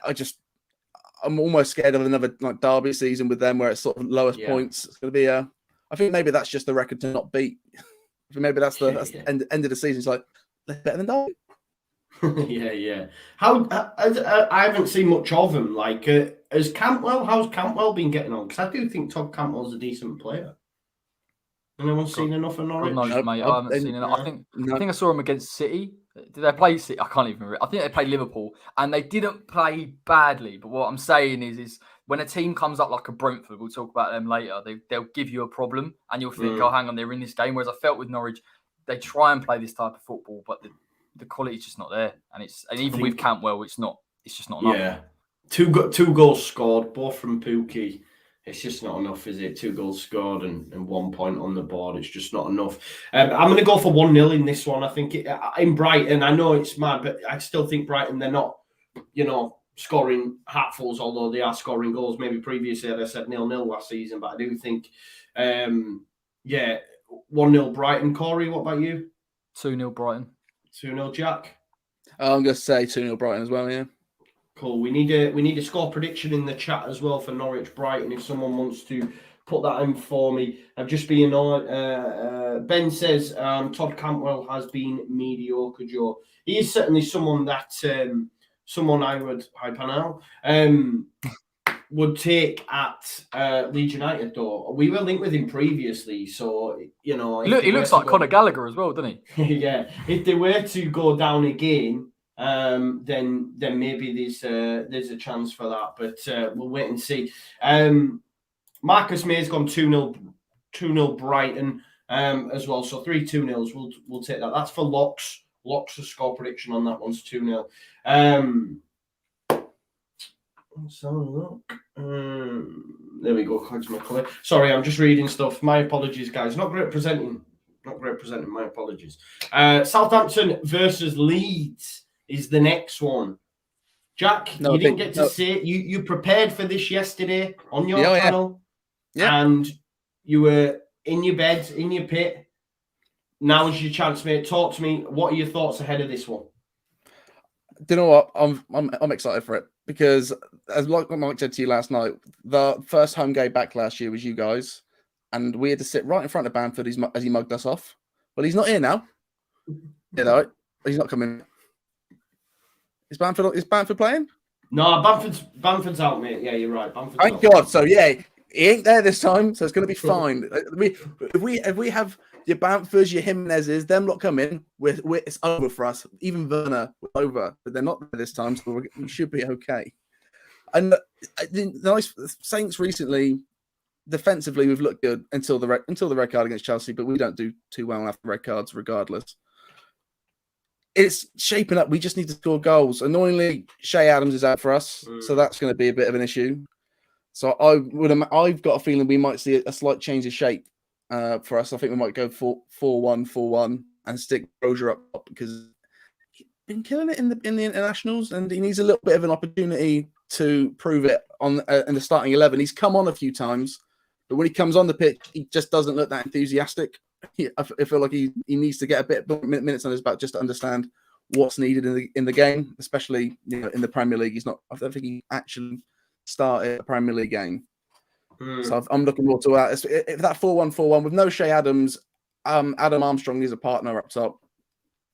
I'm almost scared of another like Derby season with them where it's sort of lowest points. It's going to be I think maybe that's just the record to not beat. Maybe that's the end of the season. It's like, they're better than Derby. Yeah. I haven't seen much of him. Like, how's Campbell been getting on? Because I do think Todd Campbell's a decent player. Anyone seen enough of Norwich? God knows, mate. I haven't seen enough. I think I saw him against City. Did they play City? I can't even remember. I think they played Liverpool, and they didn't play badly. But what I'm saying is when a team comes up like a Brentford, we'll talk about them later. They'll give you a problem, and you'll think, oh, hang on, they're in this game. Whereas I felt with Norwich, they try and play this type of football, but the quality's just not there. And even with Cantwell, it's just not enough. Yeah, two goals scored, both from Pookie. It's just not enough, is it? 2 goals scored and 1 point on the board. It's just not enough. I'm going to go for 1-0 in this one. I think in Brighton, I know it's mad, but I still think Brighton, they're not, scoring hatfuls, although they are scoring goals. Maybe previously I said 0-0 last season, but I do think, 1-0 Brighton. Corey, what about you? 2-0 Brighton. 2-0 Jack? I'm going to say 2-0 Brighton as well, yeah. Cool. We need a score prediction in the chat as well for Norwich Brighton if someone wants to put that in for me. I've just been Ben says Todd Cantwell has been mediocre, Joe. He is certainly someone that someone I would would take at Leeds United though. We were linked with him previously, so he looks like Conor Gallagher as well, doesn't he? Yeah. If they were to go down again, then maybe there's a chance for that, but we'll wait and see. Marcus May's gone 2-0 Brighton as well, so 3-2-0s. We'll take that. That's for locks. Locks a score prediction on that one's 2-0. Let's have a look. There we go. Sorry, I'm just reading stuff. My apologies, guys. Not great presenting. My apologies. Southampton versus Leeds is the next one. Jack, you didn't get to see it. You prepared for this yesterday on your channel. Yeah. And you were in your bed, in your pit. Now is your chance, mate. Talk to me. What are your thoughts ahead of this one? Do you know what? I'm excited for it because, as Mike said to you last night, the first home game back last year was you guys, and we had to sit right in front of Bamford as he mugged us off. Well, he's not here now. He's not coming. Is Bamford playing? No, Bamford's out, mate. Yeah, you're right. Thank God. So yeah, he ain't there this time, so it's going to be fine. If we have your Bamfords, your Jimenezes, them lot come in, it's over for us. Even Werner, we're over, but they're not there this time, so we should be okay. And the nice Saints recently, defensively, we've looked good until the red card against Chelsea, but we don't do too well after red cards, regardless. It's shaping up. We just need to score goals. Annoyingly, Shea Adams is out for us, so that's going to be a bit of an issue. So I've got a feeling we might see a slight change of shape for us. I think we might go 4-1-4-1 and stick Rozier up top because he's been killing it in the internationals, and he needs a little bit of an opportunity to prove it in the starting 11. He's come on a few times, but when he comes on the pitch, he just doesn't look that enthusiastic. I feel like he needs to get a bit minutes on his back just to understand what's needed in the game, especially in the Premier League. I don't think he actually started a Premier League game. So I'm looking forward to that. If that 4-1-4-1 with no Shea Adams, Adam Armstrong is a partner up top.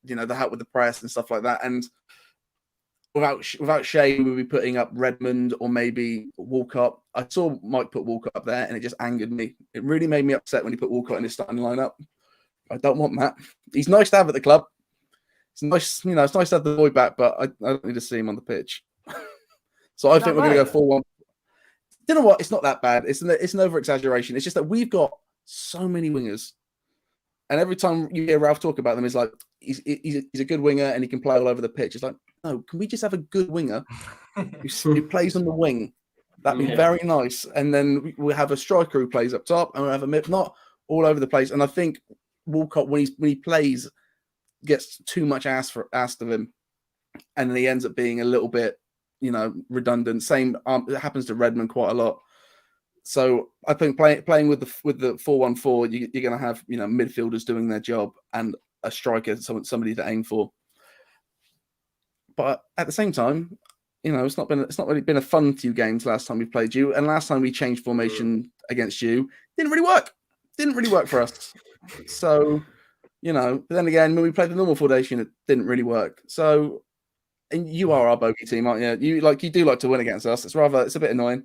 The help with the press and stuff like that. And without Shea, we'll be putting up Redmond or maybe Walcott. I saw Mike put Walcott up there, and it just angered me. It really made me upset when he put Walcott in his starting lineup. I don't want that. He's nice to have at the club. It's nice, it's nice to have the boy back, but I don't need to see him on the pitch. So I think we're going to go 4-1. You know what? It's not that bad. It's an over-exaggeration. It's just that we've got so many wingers. And every time you hear Ralph talk about them, it's like, he's a good winger and he can play all over the pitch. It's like, no, can we just have a good winger who plays on the wing? That'd be very nice. And then we'll have a striker who plays up top, and we'll have a mid, not all over the place. And I think Walcott, when he plays, gets too much asked of him. And then he ends up being a little bit, redundant. Same it happens to Redmond quite a lot. So I think playing with the 4-1-4, you're going to have midfielders doing their job and a striker, somebody to aim for. But at the same time, it's not really been a fun few games last time we played you, and last time we changed formation against you, didn't really work for us. So but then again, when we played the normal formation, it didn't really work. So And you are our bogey team, aren't you? You do like to win against us. It's a bit annoying.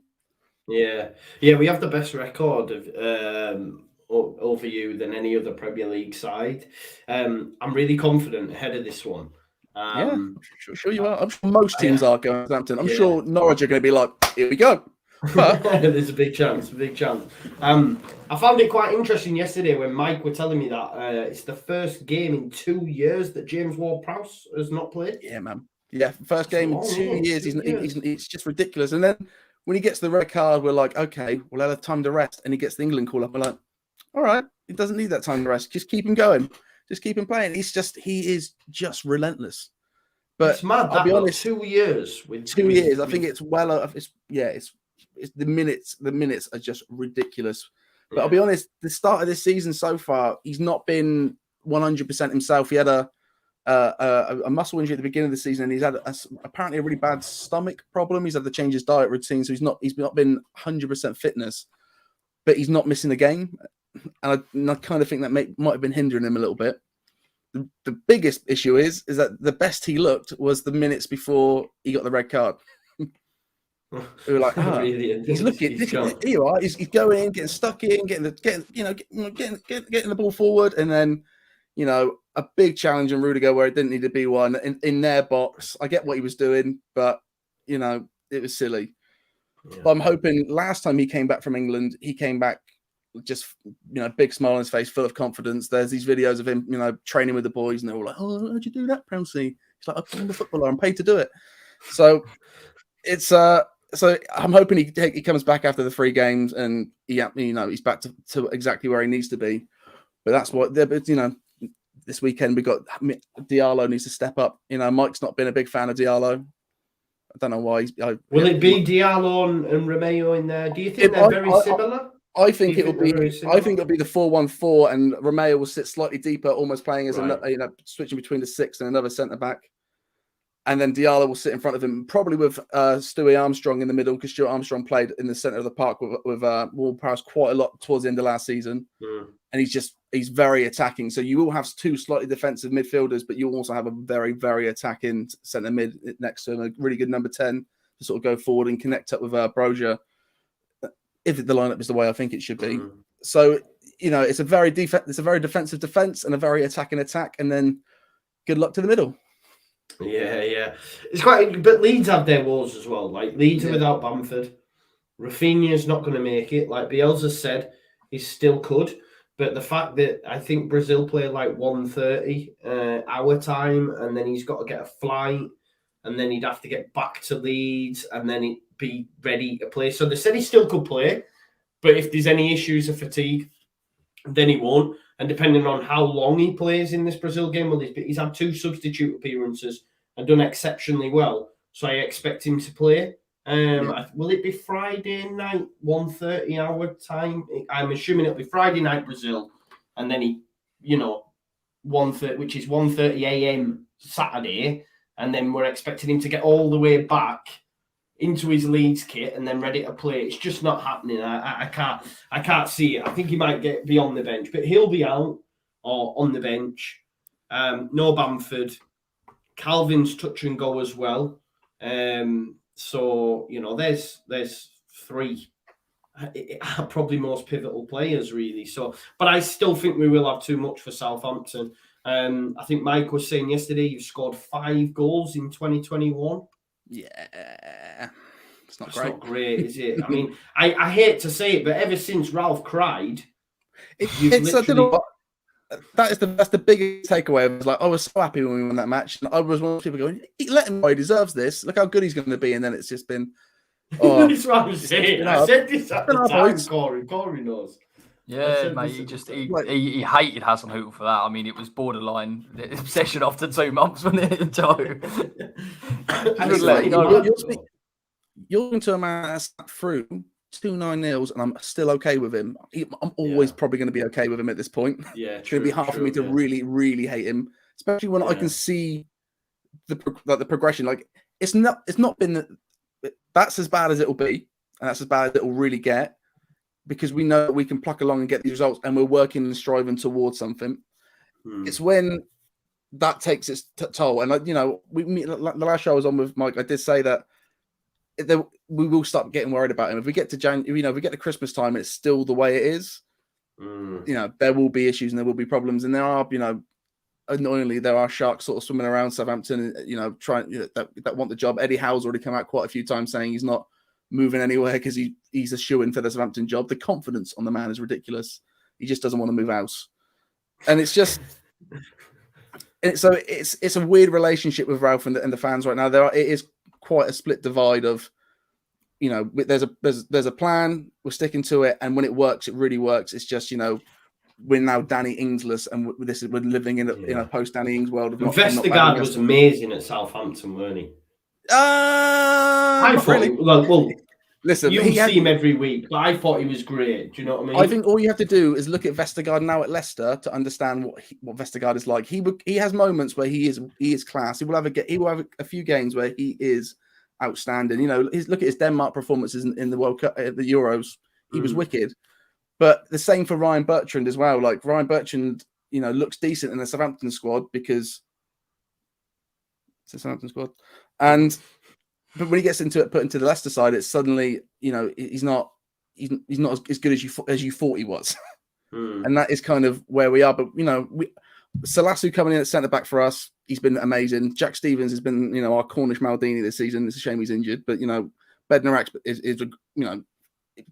Yeah, we have the best record of over you than any other Premier League side. I'm really confident ahead of this one. I'm sure you are. I'm sure most teams are going to Southampton. I'm sure Norwich are going to be like, here we go. But there's a big chance. I found it quite interesting yesterday when Mike were telling me that it's the first game in 2 years that James Ward-Prowse has not played. Yeah, man. Yeah, first game in 2 years. It's just ridiculous. And then when he gets the red card, we're like, okay, we'll have time to rest. And he gets the England call up. We're like, all right, he doesn't need that time to rest. Just keep him going. Just keep him playing. He is just relentless. But it's mad. I'll be honest. 2 years with 2 years. I think it's the minutes. The minutes are just ridiculous. But I'll be honest. The start of this season so far, he's not been 100% himself. He had a muscle injury at the beginning of the season, and he's had apparently a really bad stomach problem. He's had to change his diet routine, so he's not been 100% fitness. But he's not missing a game, and I kind of think that might have been hindering him a little bit. The biggest issue is that the best he looked was the minutes before he got the red card. We were like, he's looking. Here you are. He's going, getting stuck in, getting the ball forward, and then a big challenge in Rudiger where it didn't need to be one in their box. I get what he was doing, but it was silly. Yeah. But I'm hoping last time he came back from England, he came back just big smile on his face, full of confidence. There's these videos of him, training with the boys, and they're all like, "Oh, how'd you do that, Prowsey?" He's like, "I'm a footballer. I'm paid to do it." So it's so I'm hoping he comes back after the 3 games and he's back to exactly where he needs to be. But that's what this weekend we got Diallo needs to step up. Mike's not been a big fan of Diallo. I don't know why. Will it be Diallo and Romeo in there? Do you think they're very similar? I think it'll be the 4-1-4, and Romeo will sit slightly deeper, almost playing as switching between the 6 and another centre back. And then Diallo will sit in front of him, probably with Stewie Armstrong in the middle, because Stuart Armstrong played in the centre of the park with Ward-Prowse quite a lot towards the end of last season. And he's very attacking. So you will have 2 slightly defensive midfielders, but you also have a very, very attacking centre mid next to him, a really good number 10 to sort of go forward and connect up with Brozier, if the lineup is the way I think it should be. So, it's a very defensive defence and a very attacking attack, and then good luck to the middle. Yeah. It's quite, but Leeds have their woes as well. Like Leeds are without Bamford. Rafinha's not going to make it. Like Bielsa said, he still could. But the fact that I think Brazil play like 1:30 our time, and then he's got to get a flight, and then he'd have to get back to Leeds, and then he'd be ready to play. So they said he still could play, but if there's any issues of fatigue, then he won't. And depending on how long he plays in this Brazil game, he's had 2 substitute appearances and done exceptionally well. So I expect him to play. Will it be Friday night, 1:30 our time? I'm assuming it'll be Friday night Brazil, and then 1:30, which is 1:30 a.m. Saturday, and then we're expecting him to get all the way back into his Leeds kit and then ready to play. It's just not happening. I can't see it. I think he might be on the bench, but he'll be out or on the bench. No Bamford. Calvin's touch and go as well. So there's 3 probably most pivotal players really. So, but I still think we will have too much for Southampton. I think Mike was saying yesterday you've scored 5 goals in 2021. Yeah, it's not great, is it? I mean, I hate to say it, but ever since Ralph cried, that's the biggest takeaway. I was like, I was so happy when we won that match, and I was one of those people going, "Let him know he deserves this. Look how good he's going to be." And then it's just been, that's what I'm saying. I said this at the time. Corey knows. Yeah, mate. He hated Hasenhüttl for that. I mean, it was borderline obsession after 2 months, wasn't it, Joe? You're into a man that's through 2 9-0s, and I'm still okay with him. I'm always probably going to be okay with him at this point. Yeah, it's going to be hard for me to really, really hate him, especially when I can see the progression. Like it's not been that's as bad as it'll be, and that's as bad as it'll really get. Because we know that we can pluck along and get these results, and we're working and striving towards something. It's when that takes its toll. And like, you know, the last show I was on with Mike, I did say that we will start getting worried about him if we get to January. You know, if we get to Christmas time, it's still the way it is. You know, there will be issues and there will be problems, and there are, you know, annoyingly, there are sharks sort of swimming around Southampton, you know, trying, you know, that want the job. Eddie Howe's already come out quite a few times saying he's not moving anywhere because he's a shoo-in for the Southampton job. The confidence on the man is ridiculous. He just doesn't want to move house, and it's just. So it's a weird relationship with Ralph and the fans right now. It is quite a split divide of, you know, there's a plan, we're sticking to it, and when it works, it really works. It's just, you know, we're now Danny Ings-less, and we're living in a post Danny Ings world. Vestergaard was amazing at Southampton, weren't he? I thought really. Well, listen, you see him every week, but I thought he was great. Do you know what I mean? I think all you have to do is look at Vestergaard now at Leicester to understand what Vestergaard is like. He has moments where he is class. He will have a few games where he is outstanding. You know, look at his Denmark performances in the World Cup, the Euros. He was wicked. But the same for Ryan Bertrand as well. Like Ryan Bertrand, you know, looks decent in the Southampton squad because it's a Southampton squad, but when he gets put into the Leicester side, it's suddenly, you know, he's not as good as you thought he was, and that is kind of where we are. But you know, Salasu coming in at centre back for us, he's been amazing. Jack Stevens has been, you know, our Cornish Maldini this season. It's a shame he's injured, but you know, Bednarak is you know,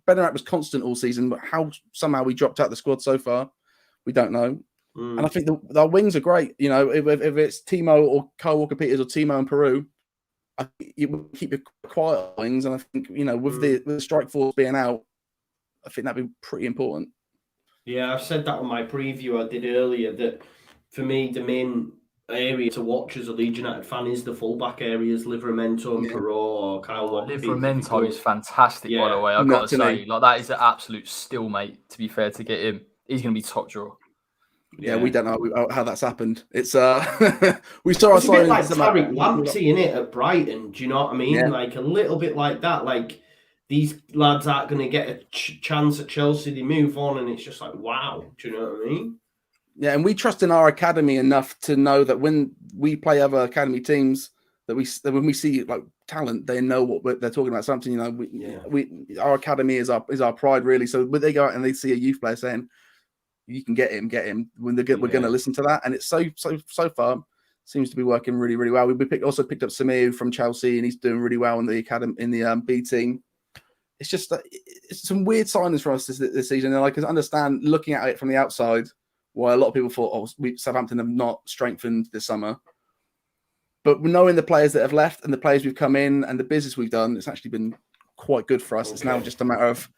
Bednarak was constant all season, but how somehow we dropped out the squad so far, we don't know. And I think our wings are great. You know, if it's Timo or Kyle Walker-Peters or Timo and Peru, I think you will keep your quiet wings, and I think, you know, with the strike force being out, I think that'd be pretty important. Yeah, I've said that on my preview I did earlier, that for me the main area to watch as a Leeds United fan is the fullback areas, Livramento and Perrault or Kyle Walker. Livramento is fantastic, by the way. I've got to say, like, that is an absolute still, mate. To be fair, to get him, he's going to be top drawer. Yeah, we don't know how that's happened. It's we saw it's a bit like Tariq Lamptey in it at Brighton. Do you know what I mean? Yeah. Like a little bit like that. Like these lads aren't going to get a chance at Chelsea. They move on, and it's just like, wow. Do you know what I mean? Yeah, and we trust in our academy enough to know that when we play other academy teams, that when we see like talent, they know what they're talking about. Something, you know, our academy is our pride, really. So when they go out and they see a youth player saying, you can get him. When we're going to listen to that, and it's so far seems to be working really, really well. We also picked up Samir from Chelsea, and he's doing really well in the academy in the B team. It's just it's some weird signings for us this season, and I can understand looking at it from the outside why a lot of people thought, Southampton have not strengthened this summer. But knowing the players that have left and the players we've come in and the business we've done, it's actually been quite good for us. Okay. It's now just a matter of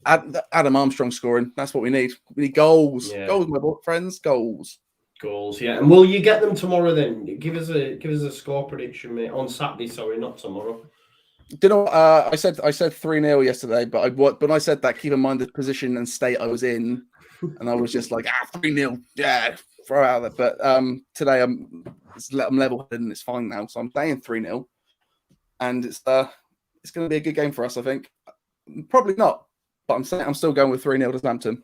Adam Armstrong scoring. That's what we need. We need goals. Yeah. Goals, my friends. Goals. Goals, yeah. And will you get them tomorrow then? Give us a score prediction, mate. On Saturday, sorry, not tomorrow. Do you know, I said 3-0 yesterday, but I said that, keep in mind the position and state I was in, and I was just like, 3-0, yeah, throw out there. But today I'm level-headed and it's fine now, so I'm saying 3-0, and it's going to be a good game for us, I think. Probably not, but I'm still going with 3-0 to Southampton.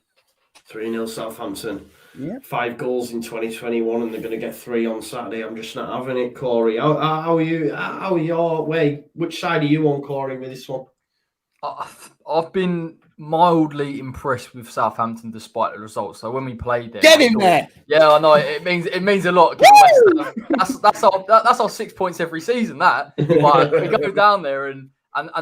3-0 Southampton. Yeah. 5 goals in 2021, and they're going to get 3 on Saturday. I'm just not having it, Corey. How are you? How are your way? Which side are you on, Corey, with this one? I've been mildly impressed with Southampton despite the results. So when we played them, get in there. Yeah, I know it means a lot. That's our 6 points every season. That, but we go down there and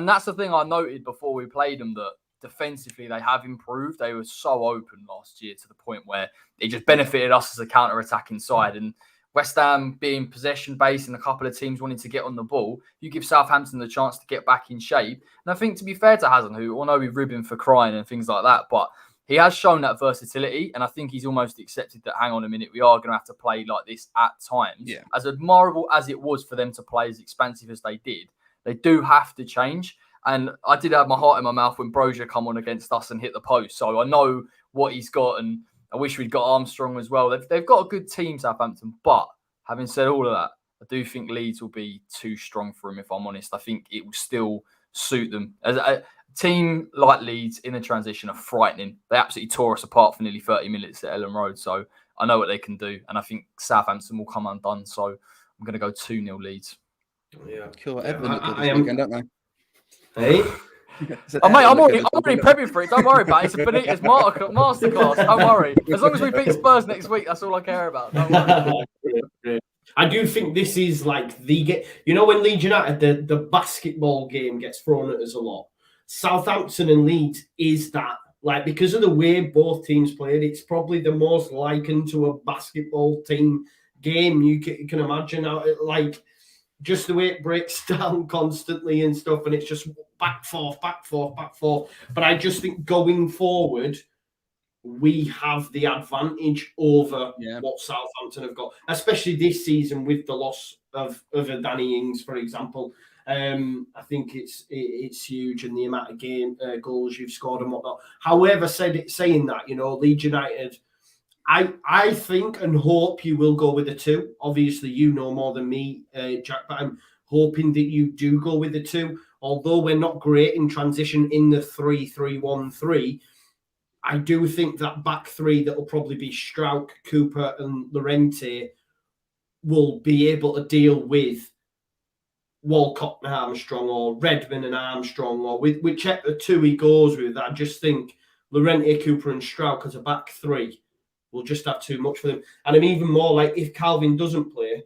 that's the thing I noted before we played them, that defensively they have improved. They were so open last year to the point where it just benefited us as a counter-attacking side. And West Ham being possession-based and a couple of teams wanting to get on the ball, you give Southampton the chance to get back in shape. And I think, to be fair to Hazen, who, although we rib him for crying and things like that, but he has shown that versatility, and I think he's almost accepted that, hang on a minute, we are going to have to play like this at times. Yeah. As admirable as it was for them to play as expansive as they did, they do have to change. And I did have my heart in my mouth when Brozier come on against us and hit the post. So I know what he's got, and I wish we'd got Armstrong as well. They've got a good team, Southampton. But having said all of that, I do think Leeds will be too strong for him, if I'm honest. I think it will still suit them. As a team like Leeds in the transition are frightening. They absolutely tore us apart for nearly 30 minutes at Ellen Road. So I know what they can do, and I think Southampton will come undone. So I'm going to go 2-0 Leeds. Yeah, cool. Everton look good this weekend, don't they? Hey. Oh, mate, I'm already prepping for it. Don't worry about it. It's a Benitez masterclass. Don't worry. As long as we beat Spurs next week, that's all I care about. Don't worry. I do think this is like when Leeds United, the basketball game gets thrown at us a lot. Southampton and Leeds is that, like, because of the way both teams played, it's probably the most likened to a basketball team game you can imagine. How like, just the way it breaks down constantly and stuff, and it's just back, forth, back, forth, back, forth. But I just think going forward, we have the advantage over what Southampton have got, especially this season with the loss of a Danny Ings, for example. I think it's huge, and the amount of goals you've scored and whatnot. However, saying that, Leeds United, I think and hope you will go with the 2. Obviously, you know more than me, Jack, but I'm hoping that you do go with the 2. Although we're not great in transition in the 3-3-1-3, I do think that back 3 that will probably be Strauch, Cooper, and Llorente will be able to deal with Walcott and Armstrong, or Redmond and Armstrong, or with whichever 2 he goes with. I just think Llorente, Cooper, and Strauch as a back 3 will just have too much for them. And I'm even more like, if Calvin doesn't play,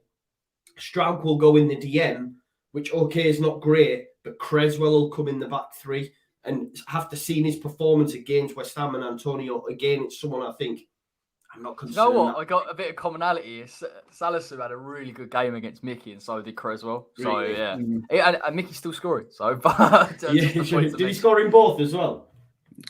Strauch will go in the DM, which, okay, is not great, but Creswell will come in the back 3. And after seeing his performance against West Ham and Antonio, again, it's someone I think I'm not concerned. You know what? I got a bit of commonality. Salisu had a really good game against Mickey, and so did Creswell. So, really? Yeah. And Mickey's still scoring. So, but did he score in both as well?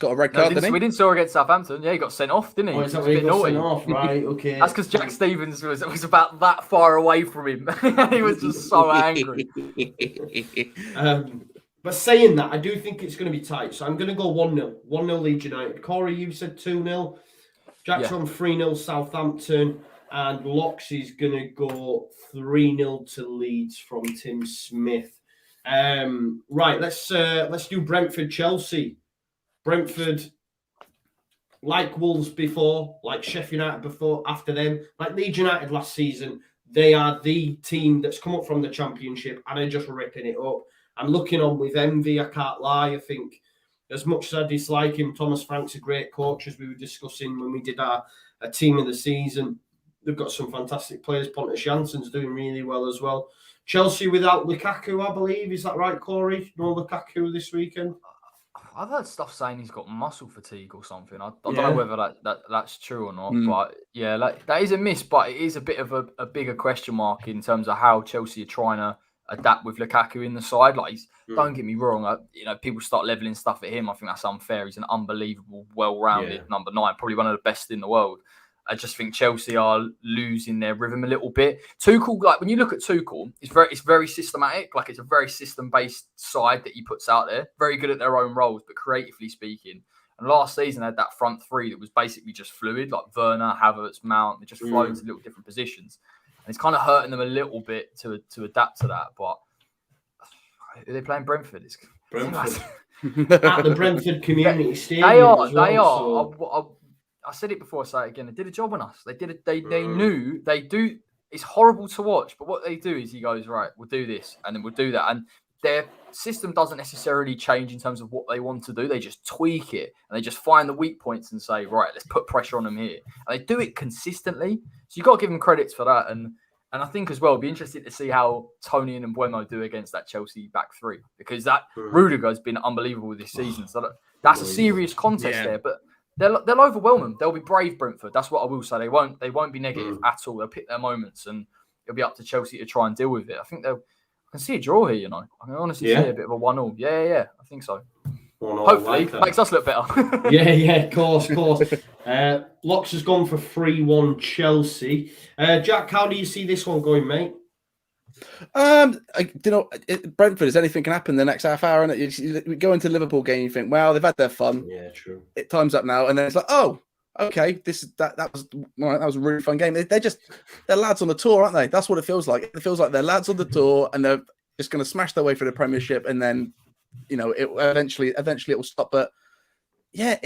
Got a red card, didn't he? We didn't score against Southampton. Yeah, he got sent off, didn't he? Oh, is that where he got sent off? Right, okay. That's because Jack Stevens was about that far away from him. He was just so angry. But saying that, I do think it's going to be tight. So I'm going to go 1-0. 1-0 Leeds United. Corey, you said 2-0. Jack's on 3-0 Southampton. And Locks is going to go 3-0 to Leeds from Tim Smith. Right, let's do Brentford-Chelsea. Brentford, like Wolves before, like Sheffield United before, after them, like Leeds United last season, they are the team that's come up from the Championship and are just ripping it up. I'm looking on with envy, I can't lie. I think as much as I dislike him, Thomas Frank's a great coach, as we were discussing when we did our team of the season. They've got some fantastic players. Pontus Jansson's doing really well as well. Chelsea without Lukaku, I believe. Is that right, Corey? No Lukaku this weekend? I've heard stuff saying he's got muscle fatigue or something. I don't know whether that's true or not. But yeah, like, that is a miss, but it is a bit of a bigger question mark in terms of how Chelsea are trying to adapt with Lukaku in the side. Like, don't get me wrong, people start leveling stuff at him. I think that's unfair. He's an unbelievable, well-rounded number 9, probably one of the best in the world. I just think Chelsea are losing their rhythm a little bit. Tuchel, like, when you look at Tuchel, it's very systematic. Like, it's a very system-based side that he puts out there. Very good at their own roles, but creatively speaking. And last season, they had that front 3 that was basically just fluid, like Werner, Havertz, Mount. They just flow into little different positions. And it's kind of hurting them a little bit to adapt to that. But are they playing Brentford? It's Brentford. At the Brentford Community Stadium. They are. I said it before, I say it again. They did a job on us. They knew they do. It's horrible to watch, but what they do is he goes, right, we'll do this, and then we'll do that. And their system doesn't necessarily change in terms of what they want to do. They just tweak it, and they just find the weak points and say, right, let's put pressure on them here. And they do it consistently. So you've got to give them credits for that. And I think as well, it'd be interesting to see how Tony and Mbeumo do against that Chelsea back 3, because that Rudiger has been unbelievable this season. So that's a serious contest there, but they'll overwhelm them. They'll be brave, Brentford. That's what I will say. They won't be negative at all. They'll pick their moments, and it'll be up to Chelsea to try and deal with it. I think I can see a draw here, I can honestly see a bit of a 1-0. Yeah, I think so. Hopefully, makes us look better. yeah, of course. Locks has gone for 3-1 Chelsea. Jack, how do you see this one going, mate? Brentford, is anything can happen the next half hour, and you go into Liverpool game, you think, well, they've had their fun. Yeah, true. It time's up now, and then it's like, oh, okay, that was a really fun game. They're lads on the tour, aren't they? That's what it feels like. It feels like they're lads on the tour, and they're just going to smash their way through the Premiership, and then eventually it will stop. But yeah,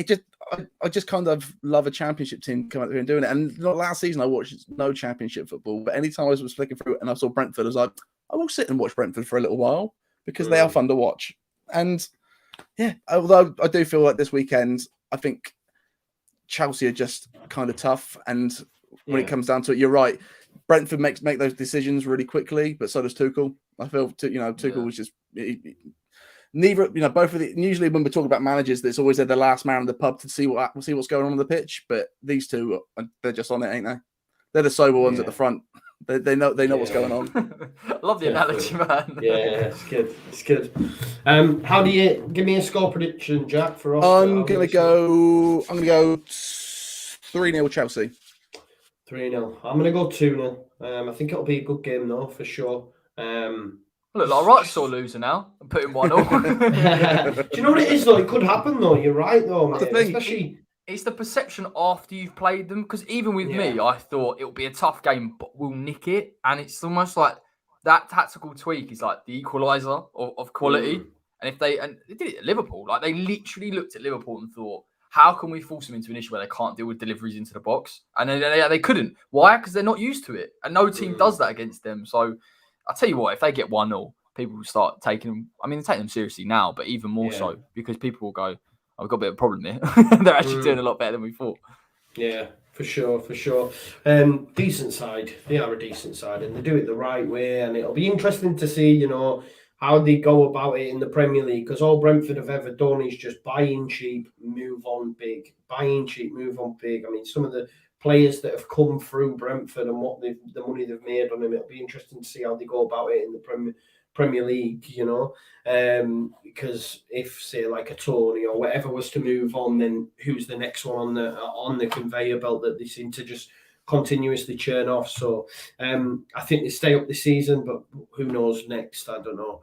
I just kind of love a championship team coming out here and doing it. And last season I watched no championship football, but anytime I was flicking through it and I saw Brentford, I was like, I will sit and watch Brentford for a little while because they are fun to watch. And yeah, although I do feel like this weekend, I think Chelsea are just kind of tough. And when it comes down to it, you're right. Brentford make those decisions really quickly, but so does Tuchel. I feel, Tuchel was just neither. Both of the. Usually, when we talk about managers, it's always they're the last man in the pub to see what's going on the pitch. But these two, they're just on it, ain't they? They're the sober ones at the front. They know what's going on. I love the analogy, man. Yeah, it's good. It's good. How do you give me a score prediction, Jack? For us, I'm gonna go 3-0 Chelsea. 3-0. I'm gonna go 2-0. I think it'll be a good game though, for sure. Look, like right sore loser now. I'm putting 1-0. Do you know what it is though? It could happen though. You're right though, mate. Especially. It's the perception after you've played them. Because even with me, I thought it'll be a tough game, but we'll nick it. And it's almost like that tactical tweak is like the equaliser of quality. And they did it at Liverpool. Like they literally looked at Liverpool and thought, how can we force them into an issue where they can't deal with deliveries into the box? And they couldn't. Why? Because they're not used to it. And no team does that against them. So I'll tell you what, if they get 1-0, people will start taking them. I mean, they take them seriously now, but even more so because people will go, oh, we've got a bit of a problem here. They're actually doing a lot better than we thought. Yeah, for sure. Decent side. They are a decent side and they do it the right way. And it'll be interesting to see, how they go about it in the Premier League. Because all Brentford have ever done is just buy in cheap, move on big. Buy in cheap, move on big. I mean, some of the players that have come through Brentford and the money they've made on them, it'll be interesting to see how they go about it in the Premier League, because if say like a Tony or whatever was to move on, then who's the next one on the conveyor belt that they seem to just continuously churn off. So I think they stay up this season, but who knows next? I don't know.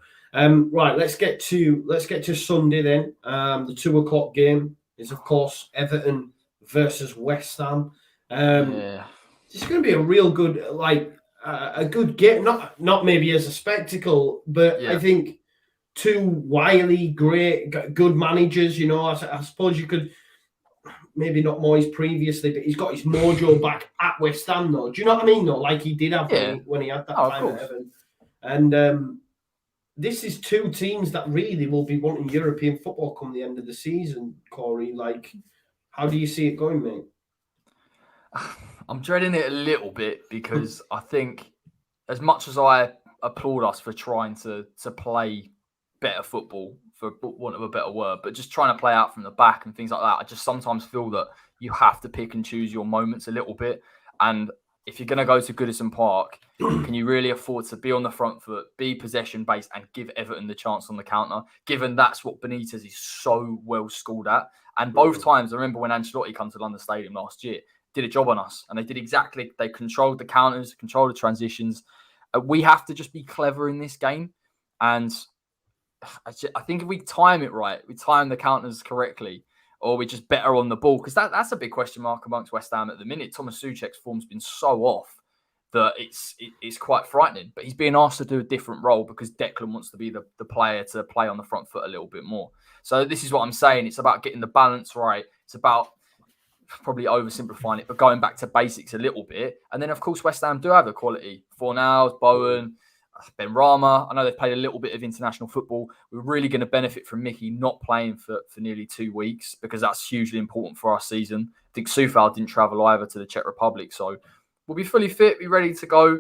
Right, let's get to Sunday then. The 2:00 game is of course Everton versus West Ham. It's going to be a real good a good game, not maybe as a spectacle, but I think two wily, great, good managers. I suppose you could maybe not Moyes previously, but he's got his mojo back at West Ham, though. Do you know what I mean? Though, like he did have when he had that time at Everton. And this is two teams that really will be wanting European football come the end of the season. Corey, how do you see it going, mate? I'm dreading it a little bit because I think as much as I applaud us for trying to play better football, for want of a better word, but just trying to play out from the back and things like that, I just sometimes feel that you have to pick and choose your moments a little bit. And if you're going to go to Goodison Park, can you really afford to be on the front foot, be possession-based and give Everton the chance on the counter, given that's what Benitez is so well schooled at? And both times, I remember when Ancelotti came to London Stadium last year, did a job on us, and they controlled the counters, controlled the transitions. We have to just be clever in this game, and I think if we time it right, we time the counters correctly, or we're just better on the ball, because that's a big question mark amongst West Ham at the minute. Thomas Souček's form's been so off that it's quite frightening, but he's being asked to do a different role because Declan wants to be the player to play on the front foot a little bit more. So this is what I'm saying. It's about getting the balance right. It's about probably oversimplifying it, but going back to basics a little bit. And then, of course, West Ham do have the quality. Fornals, Bowen, Ben Rama. I know they've played a little bit of international football. We're really going to benefit from Mickey not playing for nearly 2 weeks because that's hugely important for our season. I think Soufal didn't travel either to the Czech Republic, so we'll be fully fit, be ready to go.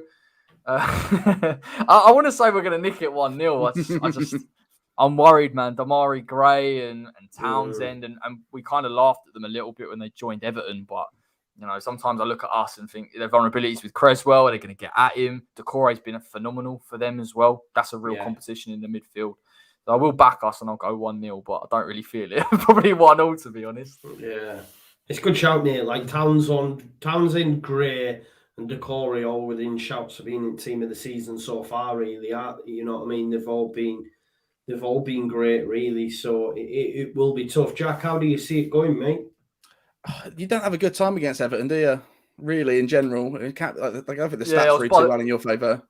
I want to say we're going to nick it 1-0. I'm worried, man. Damari Gray and Townsend, and we kind of laughed at them a little bit when they joined Everton. But, sometimes I look at us and think their vulnerabilities with Creswell, are they going to get at him? Decore's been phenomenal for them as well. That's a real competition in the midfield. So I will back us and I'll go 1-0, but I don't really feel it. Probably 1-0, to be honest. Yeah. It's a good shout, mate. Like Townsend, Gray, and Decore all within shouts of being in team of the season so far, really. You know what I mean? They've all been great, really. So it will be tough. Jack, how do you see it going, mate? You don't have a good time against Everton, do you? Really, in general. I think the stats read too well in your favour.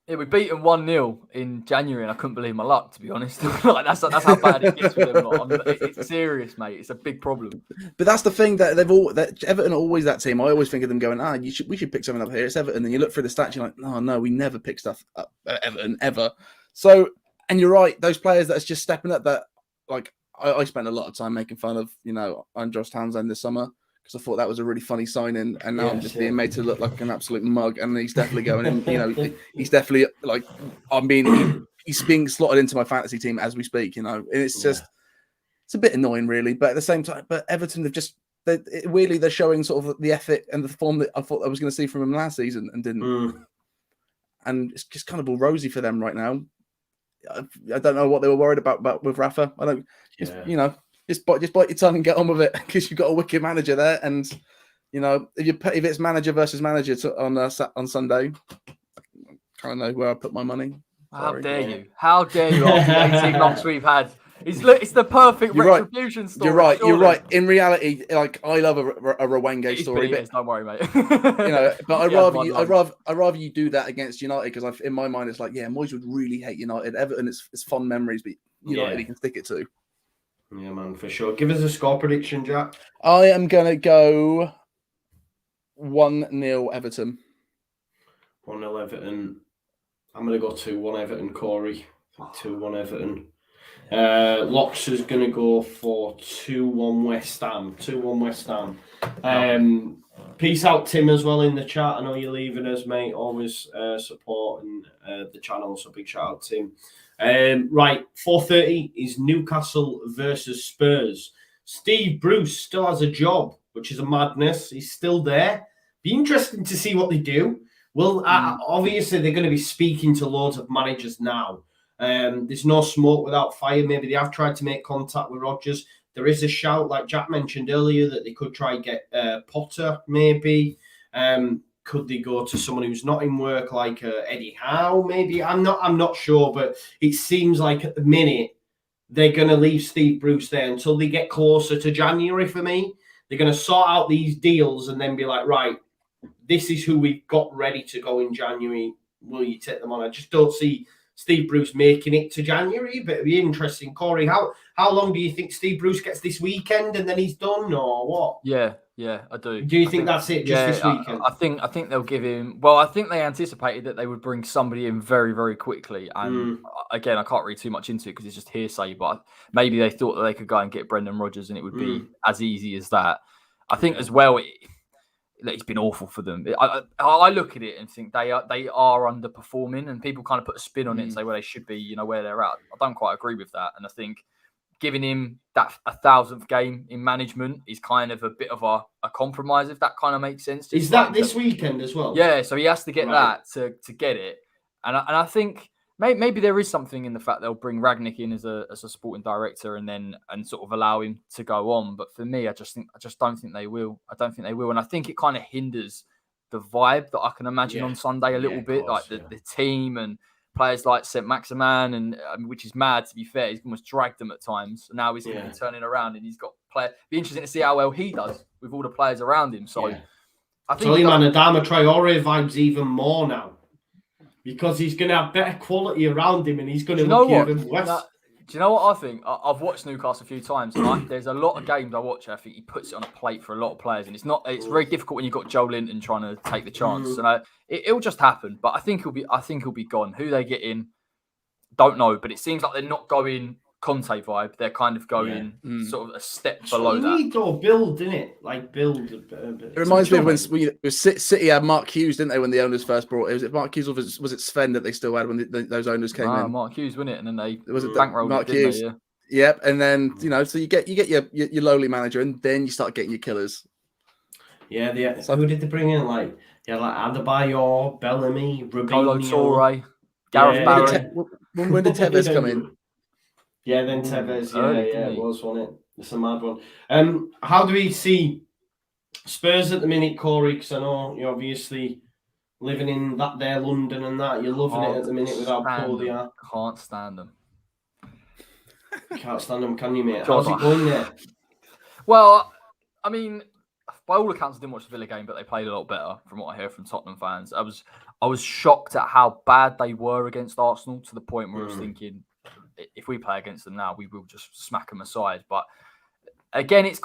Yeah, we beat them 1-0 in January, and I couldn't believe my luck, to be honest. Like that's how bad it gets with them. It's serious, mate. It's a big problem. But that's the thing that Everton are always that team. I always think of them going, we should pick something up here. It's Everton. And you look through the stats, you're like, no, we never pick stuff up at Everton ever. So, and you're right, those players that's just stepping up. That like I spent a lot of time making fun of, Andros Townsend this summer. Because I thought that was a really funny signing, and now I'm just being made to look like an absolute mug. And he's definitely going in. He's definitely like he's being slotted into my fantasy team as we speak. And it's just it's a bit annoying, really. But at the same time, Everton have just weirdly they're showing sort of the ethic and the form that I thought I was going to see from them last season and didn't. And it's just kind of all rosy for them right now. I don't know what they were worried about with Rafa. I don't, Just bite your tongue and get on with it because you've got a wicked manager there. And, if it's manager versus manager on Sunday, I kind of know where I put my money. How dare you? How dare you after the 18 knocks we've had? It's the perfect retribution story. You're right. Surely. You're right. In reality, like I love a Rwenge story, but don't worry, mate. but I'd rather you do that against United because in my mind it's like, Moyes would really hate United. Everton it's fond memories, but United he can stick it to. Yeah, man, for sure. Give us a score prediction, Jack. I am gonna go 1-0 Everton. 1-0 Everton. I'm gonna go 2-1 Everton, Corey. 2-1 Everton. Locks is going to go for 2-1 West Ham. 2-1 West Ham. Peace out, Tim, as well in the chat. I know you're leaving us, mate. Always supporting the channel, so big shout out, Tim. Right, 4:30 is Newcastle versus Spurs. Steve Bruce still has a job, which is a madness. He's still there. Be interesting to see what they do. Well, obviously, they're going to be speaking to loads of managers now. There's no smoke without fire. Maybe they have tried to make contact with Rodgers. There is a shout, like Jack mentioned earlier, that they could try and get Potter, maybe. Could they go to someone who's not in work, like Eddie Howe, maybe? I'm not sure, but it seems like at the minute they're going to leave Steve Bruce there until they get closer to January for me. They're going to sort out these deals and then be like, right, this is who we've got ready to go in January. Will you take them on? I just don't see Steve Bruce making it to January, but it'd be interesting. Corey, how long do you think Steve Bruce gets this weekend and then he's done, or what? Yeah, I do. Do you think that's it, just this weekend? I think they'll give him. Well, I think they anticipated that they would bring somebody in very, very quickly. And again, I can't read too much into it because it's just hearsay. But maybe they thought that they could go and get Brendan Rodgers and it would be as easy as that. I think as well. It's been awful for them. I look at it and think they are underperforming, and people kind of put a spin on it and say, well, they should be, where they're at. I don't quite agree with that, and I think giving him that 1,000th game in management is kind of a bit of a compromise, if that kind of makes sense. Is that this weekend as well? Yeah, so he has to get that to get it, and I think maybe there is something in the fact they'll bring Ragnick in as a sporting director and sort of allow him to go on. But for me, I just don't think they will. I don't think they will. And I think it kind of hinders the vibe that I can imagine on Sunday a little bit, like the team and players like St. Maximan, and which is mad, to be fair. He's almost dragged them at times. And now he's going to be turning around and he's got player. Be interesting to see how well he does with all the players around him. So I think Adama Traore vibes even more now. Because he's going to have better quality around him and he's going to look even worse. Do you know what I think? I've watched Newcastle a few times and there's a lot of games I watch. I think he puts it on a plate for a lot of players, and it's very difficult when you've got Joe Linton trying to take the chance. And it'll just happen. But I think he'll be gone. Who they get in, don't know. But it seems like they're not going Conte vibe. They're kind of going sort of a step below that. Need to build, didn't it? Like build. It reminds me of when City had Mark Hughes, didn't they? When the owners first brought it, was it Mark Hughes or was it Sven that they still had when those owners came in? Mark Hughes, wasn't it? And then they bankrolled Mark Hughes. Yep, and then so you get your lowly manager, and then you start getting your killers. Yeah, so who did they bring in? Like Adebayor, Bellamy, Kolo Toure, Gareth Barry. When did Tevez come in? Yeah, then Tevez, it was, wasn't it? It's a mad one. How do we see Spurs at the minute, Corey? Because I know you're obviously living in that there London and that. You're loving it at the minute without Polia. Can't stand them. Can't stand them, can you, mate? How's it going there? Well, I mean, by all accounts, I didn't watch the Villa game, but they played a lot better from what I hear from Tottenham fans. I was shocked at how bad they were against Arsenal, to the point where I was thinking, if we play against them now, we will just smack them aside. But again, it's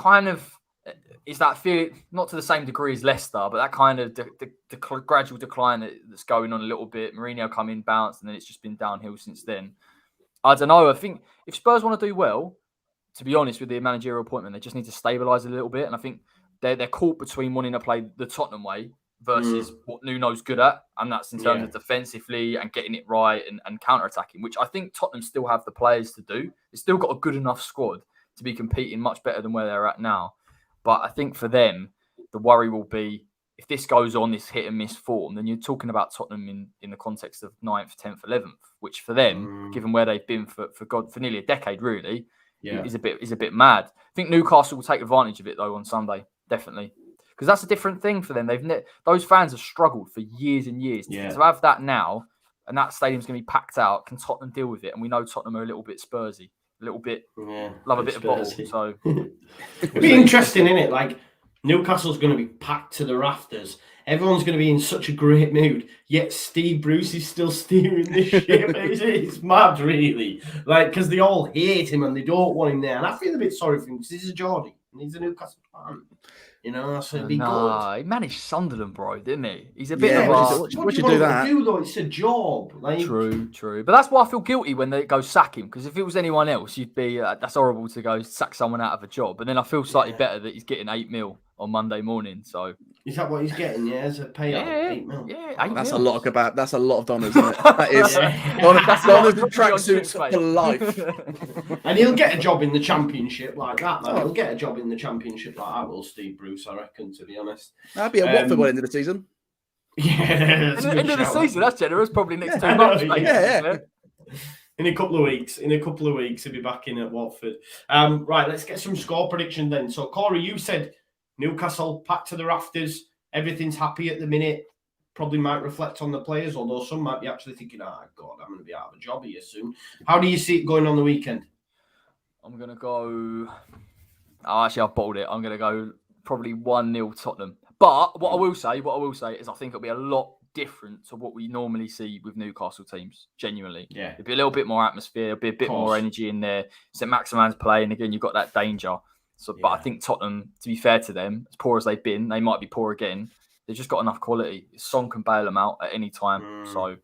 that fear, not to the same degree as Leicester, but that kind of the gradual decline that's going on a little bit. Mourinho come in, bounced, and then it's just been downhill since then. I don't know. I think if Spurs want to do well, to be honest, with the managerial appointment, they just need to stabilise a little bit. And I think they're caught between wanting to play the Tottenham way versus what Nuno's good at, and that's in terms of defensively and getting it right and counter-attacking, which I think Tottenham still have the players to do. They've still got a good enough squad to be competing much better than where they're at now. But I think for them, the worry will be, if this goes on, this hit and miss form, then you're talking about Tottenham in the context of 9th, 10th, 11th, which for them, given where they've been for nearly a decade, really, is a bit mad. I think Newcastle will take advantage of it though on Sunday, definitely, because that's a different thing for them. Those fans have struggled for years and years to have that now, and that stadium's going to be packed out. Can Tottenham deal with it? And we know Tottenham are a little bit Spursy. A little bit, love a bit of bottle. So it'd be interesting, isn't it? Like, Newcastle's going to be packed to the rafters. Everyone's going to be in such a great mood. Yet Steve Bruce is still steering this ship. It's mad, really. Like, because they all hate him and they don't want him there. And I feel a bit sorry for him because he's a Geordie and he's a Newcastle fan. You know, so it'd be good. He managed Sunderland, bro, didn't he? He's a bit of a... What do you want to do, though? It's a job. Like... True. But that's why I feel guilty when they go sack him, because if it was anyone else, you'd be, that's horrible to go sack someone out of a job. But then I feel slightly better that he's getting 8 mil on Monday morning. So is that what he's getting? Yeah, as a payout, 8 mil. Yeah, that's a lot of kebab. That's a lot of dollars, isn't it? That is dollars and tracksuits for life. And he'll get a job in the Championship like that, man. He'll get a job in the Championship like that, will Steve Bruce, I reckon, to be honest. That'd be a Watford by the end of the season. Yeah, end of the season, that's generous. Probably next 2 months. Yeah. In a couple of weeks, he'll be back in at Watford. Right, let's get some score prediction then. So, Corey, you said Newcastle packed to the rafters. Everything's happy at the minute. Probably might reflect on the players, although some might be actually thinking, God, I'm going to be out of a job here soon. How do you see it going on the weekend? I'm going to go... I've bottled it. I'm going to go probably 1-0 Tottenham. But what I will say is I think it'll be a lot different to what we normally see with Newcastle teams, genuinely. Yeah. It'll be a little bit more atmosphere, it'll be a bit more energy in there. St. Maximan's playing, again, you've got that danger. So, But I think Tottenham, to be fair to them, as poor as they've been, they might be poor again. They've just got enough quality. Son can bail them out at any time. So,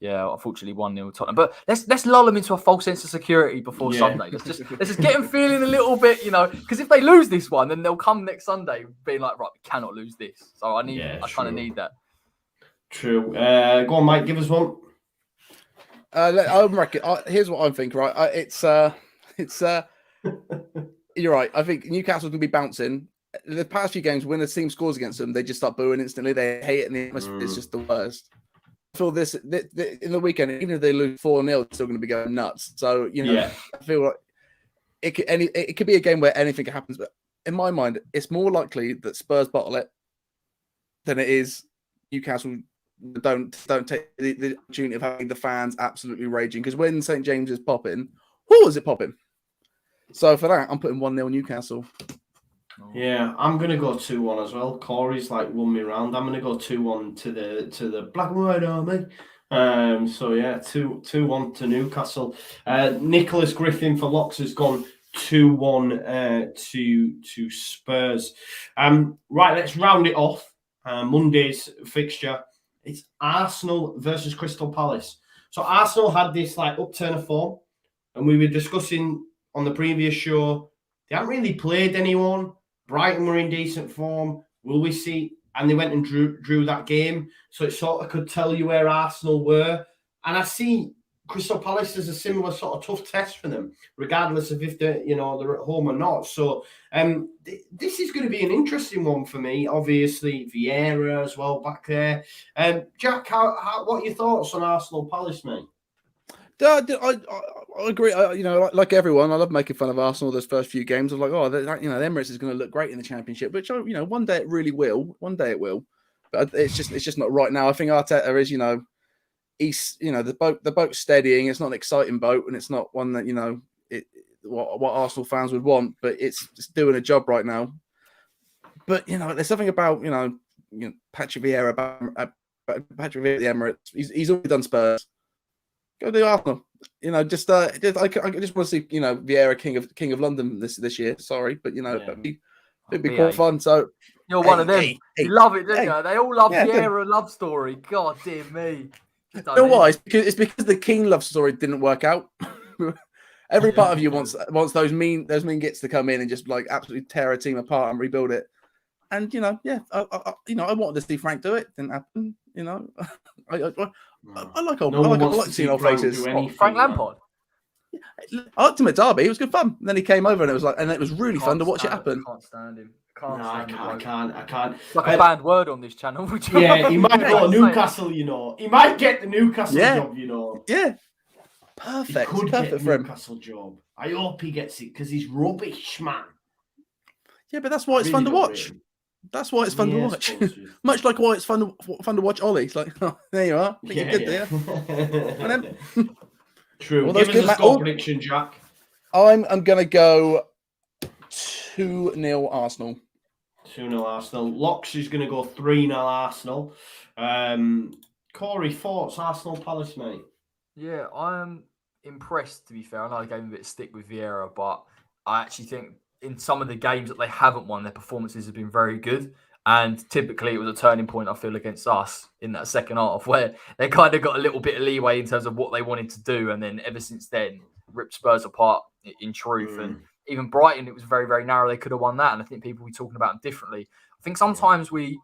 yeah, unfortunately, 1-0 Tottenham. But let's lull them into a false sense of security before Sunday. Let's just get them feeling a little bit, because if they lose this one, then they'll come next Sunday being like, right, we cannot lose this. So I kind of need that. True. Go on, Mike, give us one. Here's what I'm thinking, right? You're right. I think Newcastle's going to be bouncing. The past few games, when the team scores against them, they just start booing instantly. They hate it, and the atmosphere is just the worst. I feel this in the weekend, even if they lose 4-0, it's still going to be going nuts. So, I feel like it could be a game where anything happens. But in my mind, it's more likely that Spurs bottle it than it is Newcastle don't take the opportunity of having the fans absolutely raging. Because when St. James is popping, who is it popping? So for that, I'm putting 1-0 Newcastle. Yeah, I'm going to go 2-1 as well. Corey's won me round. I'm going to go 2-1 to the Black and White Army. 2-1 to Newcastle. Nicholas Griffin for Locks has gone 2-1 to Spurs. Right, let's round it off. Monday's fixture. It's Arsenal versus Crystal Palace. So Arsenal had this upturn of form, and we were discussing on the previous show, they haven't really played anyone. Brighton were in decent form. Will we see? And they went and drew that game. So it sort of could tell you where Arsenal were. And I see Crystal Palace as a similar sort of tough test for them, regardless of if they're at home or not. So this is going to be an interesting one for me. Obviously, Vieira as well back there. Jack, what are your thoughts on Arsenal Palace, mate? I agree. Like everyone, I love making fun of Arsenal those first few games. I'm like, the Emirates is going to look great in the Championship, which one day it really will. One day it will, but it's just not right now. I think Arteta is, he's the boat's steadying. It's not an exciting boat, and it's not one that what Arsenal fans would want, but it's just doing a job right now. But there's something about Patrick Vieira about Patrick Vieira at the Emirates. He's already done Spurs. Go to Arsenal. I just want to see Vieira king of London this year. Sorry, but it'd be quite fun. So you're one of them. You love it, don't you? They all love Vieira love story. God dear me. You know why? It's because the Keane love story didn't work out. Every part of you wants those mean gits to come in and just like absolutely tear a team apart and rebuild it. And I wanted to see Frank do it. Didn't happen. I like seeing old faces. Frank Lampard. I liked him at Derby. It was good fun. And then he came over, and it was really fun to watch it happen. I can't stand him. I can't. It's like a banned word on this channel. Yeah, he might go to Newcastle. He might get the Newcastle job. Yeah, perfect. He could perfect get for him. Newcastle job. I hope he gets it because he's rubbish, man. Yeah, but that's why it's fun to watch. That's why it's fun to watch. Much like why it's fun to watch Ollie. It's like, oh, there you are. You're good there. True. Give us a score prediction, Jack. I'm going to go 2-0 Arsenal. 2-0 Arsenal. Locks is going to go 3-0 Arsenal. Corey, thoughts? Arsenal Palace, mate? Yeah, I'm impressed, to be fair. I know I gave him a bit of stick with Vieira, but I actually think in some of the games that they haven't won, their performances have been very good. And typically it was a turning point, I feel, against us in that second half where they kind of got a little bit of leeway in terms of what they wanted to do. And then ever since then, ripped Spurs apart in truth. And even Brighton, it was very, very narrow. They could have won that. And I think people will be talking about them differently. I think sometimes we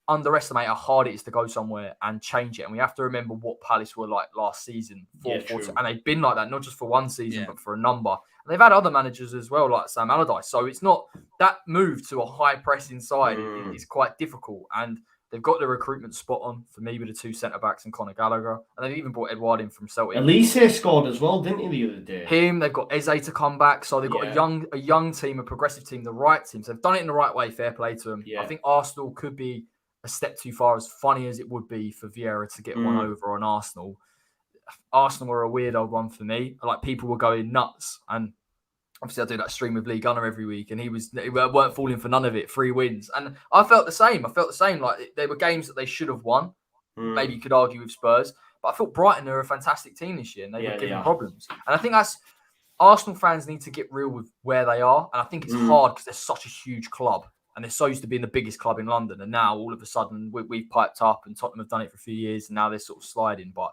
underestimate how hard it is to go somewhere and change it. And we have to remember what Palace were like last season. And they've been like that, not just for one season, but for a number. And they've had other managers as well, like Sam Allardyce. So it's not that move to a high pressing side is quite difficult. And they've got the recruitment spot on for me with the 2 centre-backs and Conor Gallagher. And they've even brought Edouard in from Celtic. Elise scored as well, didn't he, the other day? They've got Eze to come back. So they've got a young team, a progressive team, the right team. So they've done it in the right way, fair play to them. I think Arsenal could be a step too far, as funny as it would be for Vieira to get one over on Arsenal. Arsenal were a weird old one for me. Like, people were going nuts. And obviously I do that stream with Lee Gunner every week, and he weren't falling for none of it. 3 wins. And I felt the same. Like, there were games that they should have won. Maybe you could argue with Spurs. But I thought Brighton are a fantastic team this year, and they were giving problems. And I think that's Arsenal fans need to get real with where they are. And I think it's hard because they're such a huge club. And they're so used to being the biggest club in London. And now, all of a sudden, we've piped up, and Tottenham have done it for a few years, and now they're sort of sliding. But,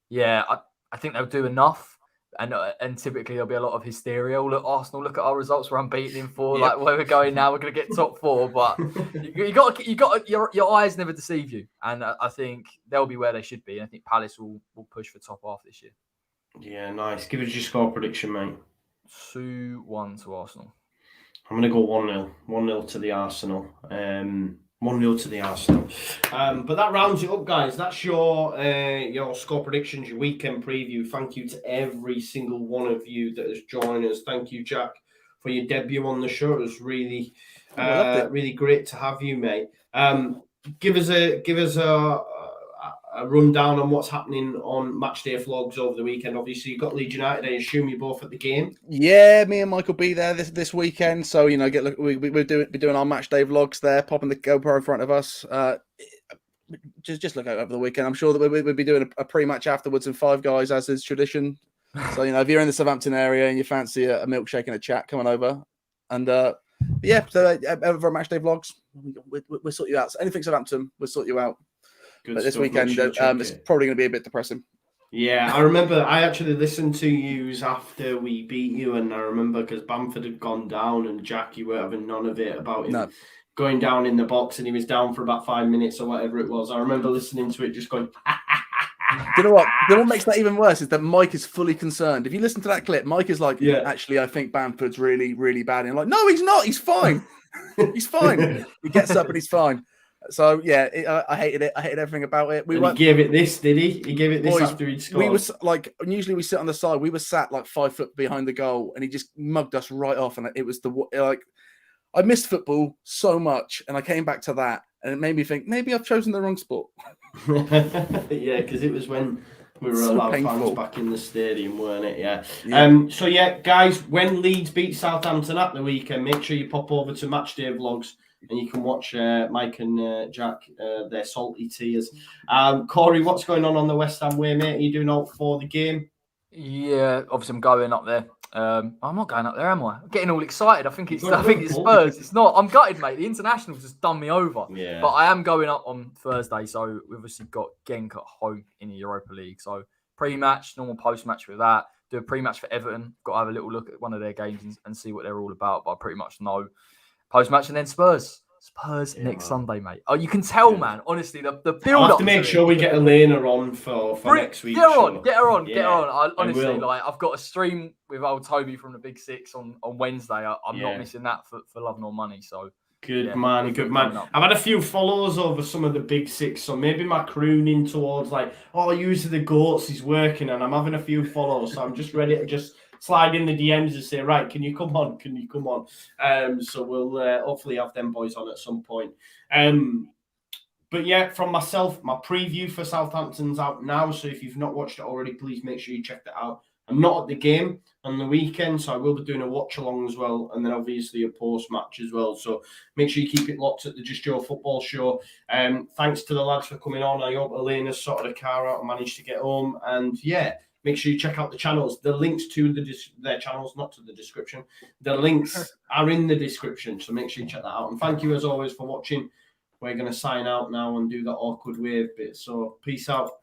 yeah, I think they'll do enough. And typically, there'll be a lot of hysteria. Look, Arsenal, look at our results. We're unbeaten in 4. Like, where we're going now, we're going to get top 4. But you got your eyes never deceive you. And I think they'll be where they should be. And I think Palace will push for top half this year. Yeah, nice. Give us your score prediction, mate. 2-1 to Arsenal. I'm going to go 1-0. 1-0 to the Arsenal. 1-0 to the Arsenal. But that rounds it up, guys. That's your score predictions, your weekend preview. Thank you to every single one of you that has joined us. Thank you, Jack, for your debut on the show. It was really, really great to have you, mate. Give us a rundown on what's happening on Matchday Vlogs over the weekend. Obviously, you've got Leeds United. I assume you're both at the game. Yeah, me and Mike will be there this weekend. So, we'll be doing our Matchday Vlogs there, popping the GoPro in front of us. Just look out over the weekend. I'm sure that we'll be doing a pre-match afterwards in Five Guys, as is tradition. So, if you're in the Southampton area and you fancy a milkshake and a chat, come on over. And, over at Matchday Vlogs, we'll sort you out. So anything Southampton, we'll sort you out. Good but this weekend, it's probably going to be a bit depressing. Yeah, I remember I actually listened to you after we beat you, and I remember because Bamford had gone down, and Jack, you were having none of it about him going down in the box, and he was down for about 5 minutes or whatever it was. I remember listening to it just going... You know what? What makes that even worse is that Mike is fully concerned. If you listen to that clip, Mike is like, actually, I think Bamford's really, really bad. And I'm like, no, he's not. He's fine. He's fine. He gets up and he's fine. So, I hated it. I hated everything about it. He gave it this, did he? He gave it this after he'd scored. We were like, usually we sit on the side. We were sat like 5 foot behind the goal, and he just mugged us right off. And it was I missed football so much, and I came back to that, and it made me think maybe I've chosen the wrong sport. Yeah, because it was when we were allowed fans back in the stadium, weren't it? Yeah. Guys, when Leeds beat Southampton at the weekend, make sure you pop over to Matchday Vlogs. and you can watch Mike and Jack, their salty tears. Corey, what's going on the West Ham way, mate? Are you doing all for the game? Yeah, obviously I'm going up there. I'm not going up there, am I? I'm getting all excited. I think it's Liverpool. Spurs. It's not. I'm gutted, mate. The internationals just done me over. Yeah. But I am going up on Thursday, so we've obviously got Genk at home in the Europa League. So pre-match, normal post-match with that. Do a pre-match for Everton. Got to have a little look at one of their games and see what they're all about. But I pretty much know post-match, and then Spurs next Sunday, mate. Oh, you can tell, man. Honestly, the build-up. I'll have to make sure we get Elena on for next week. Get her on. Honestly, will. I've got a stream with old Toby from the Big Six on Wednesday. I'm not missing that for love nor money. So good man. I've had a few follows over some of the Big Six, so maybe my crooning towards use the goats is working, and I'm having a few follows, so I'm just ready to just slide in the DMs and say, right, can you come on? So we'll hopefully have them boys on at some point. But yeah, from myself, my preview for Southampton's out now. So if you've not watched it already, please make sure you check that out. I'm not at the game on the weekend, so I will be doing a watch along as well, and then obviously a post match as well. So make sure you keep it locked at the Just Joe Football Show. Thanks to the lads for coming on. I hope Elena's sorted the car out and managed to get home. And yeah, make sure you check out the channels. The links to their channels, not to the description. The links are in the description, so make sure you check that out. And thank you as always for watching. We're going to sign out now and do the awkward wave bit. So peace out.